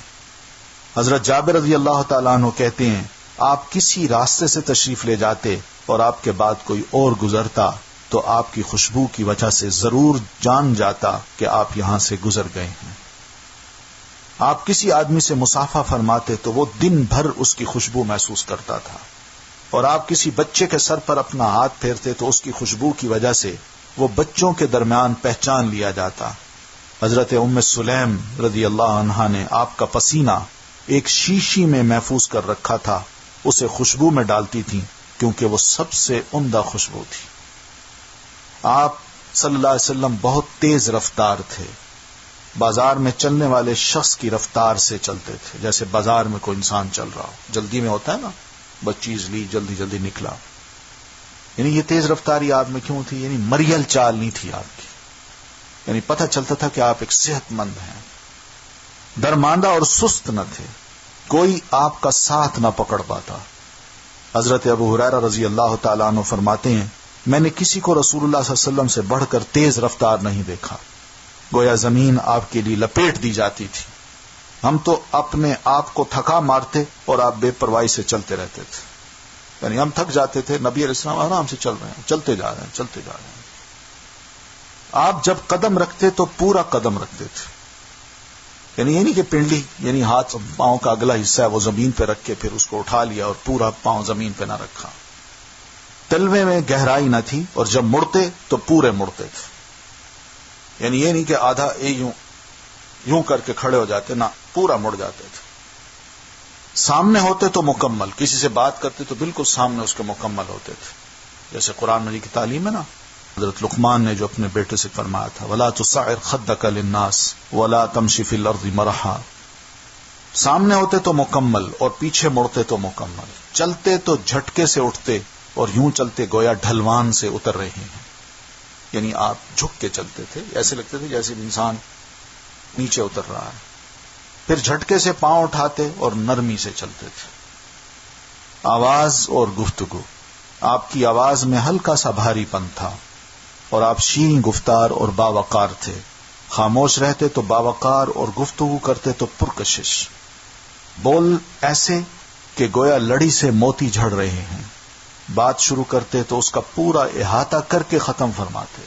حضرت جابر رضی اللہ تعالیٰ عنہ کہتے ہیں، آپ کسی راستے سے تشریف لے جاتے اور آپ کے بعد کوئی اور گزرتا تو آپ کی خوشبو کی وجہ سے ضرور جان جاتا کہ آپ یہاں سے گزر گئے ہیں. آپ کسی آدمی سے مصافحہ فرماتے تو وہ دن بھر اس کی خوشبو محسوس کرتا تھا، اور آپ کسی بچے کے سر پر اپنا ہاتھ پھیرتے تو اس کی خوشبو کی وجہ سے وہ بچوں کے درمیان پہچان لیا جاتا. حضرت ام سلیم رضی اللہ عنہا نے آپ کا پسینہ ایک شیشی میں محفوظ کر رکھا تھا، اسے خوشبو میں ڈالتی تھی کیونکہ وہ سب سے عمدہ خوشبو تھی. آپ صلی اللہ علیہ وسلم بہت تیز رفتار تھے، بازار میں چلنے والے شخص کی رفتار سے چلتے تھے. جیسے بازار میں کوئی انسان چل رہا ہو، جلدی میں ہوتا ہے نا، بس چیز لی جلدی جلدی نکلا. یعنی یہ تیز رفتاری آپ میں کیوں تھی؟ یعنی مریل چال نہیں تھی آپ کی، یعنی پتہ چلتا تھا کہ آپ ایک صحت مند ہیں. درماندہ اور سست نہ تھے، کوئی آپ کا ساتھ نہ پکڑ پاتا. حضرت ابو ہریرہ رضی اللہ تعالیٰ عنہ فرماتے ہیں، میں نے کسی کو رسول اللہ صلی اللہ علیہ وسلم سے بڑھ کر تیز رفتار نہیں دیکھا. گویا زمین آپ کے لیے لپیٹ دی جاتی تھی. ہم تو اپنے آپ کو تھکا مارتے اور آپ بے پرواہی سے چلتے رہتے تھے. یعنی ہم تھک جاتے تھے، نبی علیہ السلام آرام سے چل رہے ہیں، چلتے جا رہے ہیں، چلتے جا رہے ہیں. آپ جب قدم رکھتے تو پورا قدم رکھتے تھے. یعنی یہ نہیں کہ پنڈلی، یعنی ہاتھ پاؤں کا اگلا حصہ ہے وہ زمین پہ رکھ کے پھر اس کو اٹھا لیا اور پورا پاؤں زمین پہ نہ رکھا. تلوے میں گہرائی نہ تھی، اور جب مڑتے تو پورے مڑتے تھے. یعنی یہ نہیں کہ آدھا یوں کر کے کھڑے ہو جاتے، نہ پورا مڑ جاتے تھے. سامنے ہوتے تو مکمل، کسی سے بات کرتے تو بالکل سامنے اس کے مکمل ہوتے تھے. جیسے قرآن مجید کی تعلیم ہے نا، حضرت لقمان نے جو اپنے بیٹے سے فرمایا تھا، وَلَا تُصَعِّرْ خَدَّكَ لِلنَّاسِ وَلَا تَمْشِ فِي الْأَرْضِ مَرَحًا. سامنے ہوتے تو مکمل اور پیچھے مڑتے تو مکمل. چلتے تو جھٹکے سے اٹھتے اور یوں چلتے گویا ڈھلوان سے اتر رہے ہیں. یعنی آپ جھک کے چلتے تھے، ایسے لگتے تھے جیسے انسان نیچے اتر رہا ہے. پھر جھٹکے سے پاؤں اٹھاتے اور نرمی سے چلتے تھے. آواز اور گفتگو، آپ کی آواز میں ہلکا سا بھاری پن تھا، اور آپ شیریں گفتار اور باوقار تھے. خاموش رہتے تو باوقار اور گفتگو کرتے تو پرکشش. بول ایسے کہ گویا لڑی سے موتی جھڑ رہے ہیں. بات شروع کرتے تو اس کا پورا احاطہ کر کے ختم فرماتے.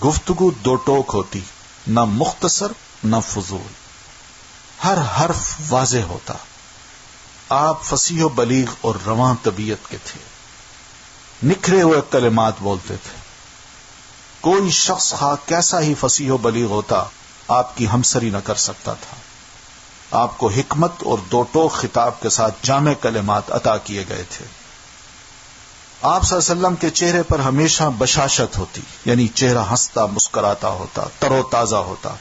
گفتگو دو ٹوک ہوتی، نہ مختصر نہ فضول، ہر حرف واضح ہوتا. آپ فصیح و بلیغ اور رواں طبیعت کے تھے، نکھرے ہوئے کلمات بولتے تھے. کوئی شخص خواہ کیسا ہی فصیح و بلیغ ہوتا آپ کی ہمسری نہ کر سکتا تھا. آپ کو حکمت اور دو ٹوک خطاب کے ساتھ جامع کلمات عطا کیے گئے تھے. آپ صلی اللہ علیہ وسلم کے چہرے پر ہمیشہ بشاشت ہوتی، یعنی چہرہ ہنستا مسکراتا ہوتا، تر و تازہ ہوتا.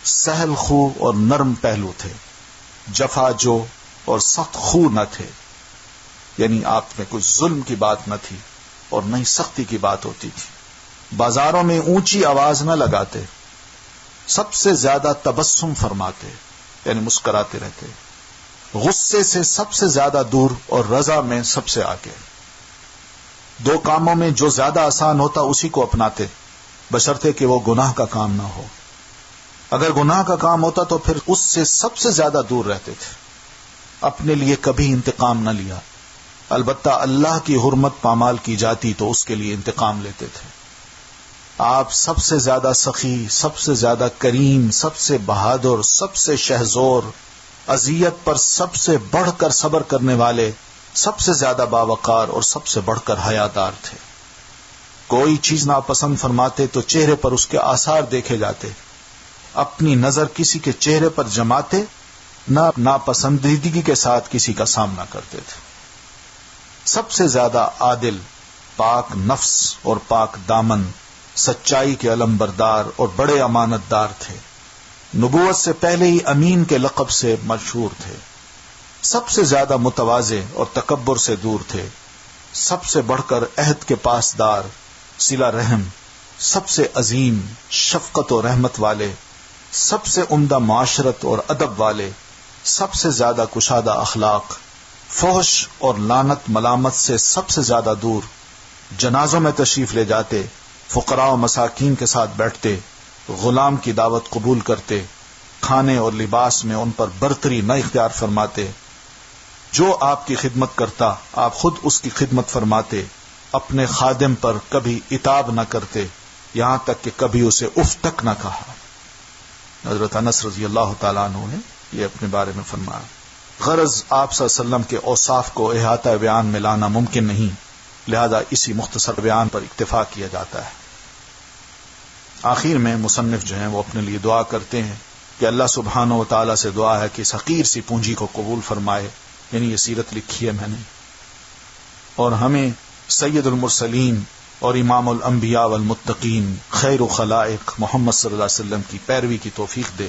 سہل خو اور نرم پہلو تھے، جفا جو اور سخت خو نہ تھے. یعنی آپ میں کوئی ظلم کی بات نہ تھی اور نہ ہی سختی کی بات ہوتی تھی. بازاروں میں اونچی آواز نہ لگاتے، سب سے زیادہ تبسم فرماتے، یعنی مسکراتے رہتے. غصے سے سب سے زیادہ دور اور رضا میں سب سے آگے. دو کاموں میں جو زیادہ آسان ہوتا اسی کو اپناتے، بشرطے کہ وہ گناہ کا کام نہ ہو۔ اگر گناہ کا کام ہوتا تو پھر اس سے سب سے زیادہ دور رہتے تھے، اپنے لیے کبھی انتقام نہ لیا، البتہ اللہ کی حرمت پامال کی جاتی تو اس کے لیے انتقام لیتے تھے۔ آپ سب سے زیادہ سخی، سب سے زیادہ کریم، سب سے بہادر، سب سے شہزور، اذیت پر سب سے بڑھ کر صبر کرنے والے، سب سے زیادہ باوقار اور سب سے بڑھ کر حیادار تھے۔ کوئی چیز ناپسند فرماتے تو چہرے پر اس کے آثار دیکھے جاتے، اپنی نظر کسی کے چہرے پر جماتے، نہ ناپسندیدگی کے ساتھ کسی کا سامنا کرتے تھے۔ سب سے زیادہ عادل، پاک نفس اور پاک دامن، سچائی کے علم بردار اور بڑے امانت دار تھے۔ نبوت سے پہلے ہی امین کے لقب سے مشہور تھے۔ سب سے زیادہ متواضع اور تکبر سے دور تھے، سب سے بڑھ کر عہد کے پاسدار، صلہ رحم، سب سے عظیم شفقت و رحمت والے، سب سے عمدہ معاشرت اور ادب والے، سب سے زیادہ کشادہ اخلاق، فحش اور لعنت ملامت سے سب سے زیادہ دور، جنازوں میں تشریف لے جاتے، فقراء و مساکین کے ساتھ بیٹھتے، غلام کی دعوت قبول کرتے، کھانے اور لباس میں ان پر برتری نہ اختیار فرماتے، جو آپ کی خدمت کرتا آپ خود اس کی خدمت فرماتے، اپنے خادم پر کبھی عتاب نہ کرتے، یہاں تک کہ کبھی اسے اف تک نہ کہا۔ حضرت انس رضی اللہ تعالیٰ عنہ نے یہ اپنے بارے میں فرمایا۔ غرض آپ صلی اللہ علیہ وسلم کے اوصاف کو احاطہ بیان میں لانا ممکن نہیں، لہذا اسی مختصر بیان پر اکتفا کیا جاتا ہے۔ آخر میں مصنف جو ہیں وہ اپنے لیے دعا کرتے ہیں کہ اللہ سبحانہ و تعالیٰ سے دعا ہے کہ اس حقیر سی پونجی کو قبول فرمائے، یعنی یہ سیرت لکھی ہے میں نے، اور ہمیں سید المرسلین اور امام الانبیاء والمتقین خیر و خلائق محمد صلی اللہ علیہ وسلم کی پیروی کی توفیق دے۔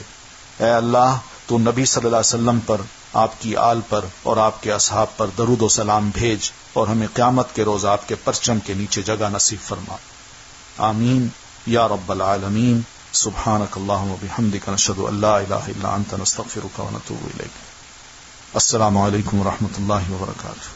اے اللہ تو نبی صلی اللہ علیہ وسلم پر، آپ کی آل پر اور آپ کے اصحاب پر درود و سلام بھیج اور ہمیں قیامت کے روز آپ کے پرچم کے نیچے جگہ نصیب فرما۔ آمین یا رب العالمین۔ سبحانک اللہم و بحمدک، نشہد ان لا الہ الا انت، نستغفرک و نتوب الیک۔ السلام علیکم ورحمۃ اللہ وبرکاتہ۔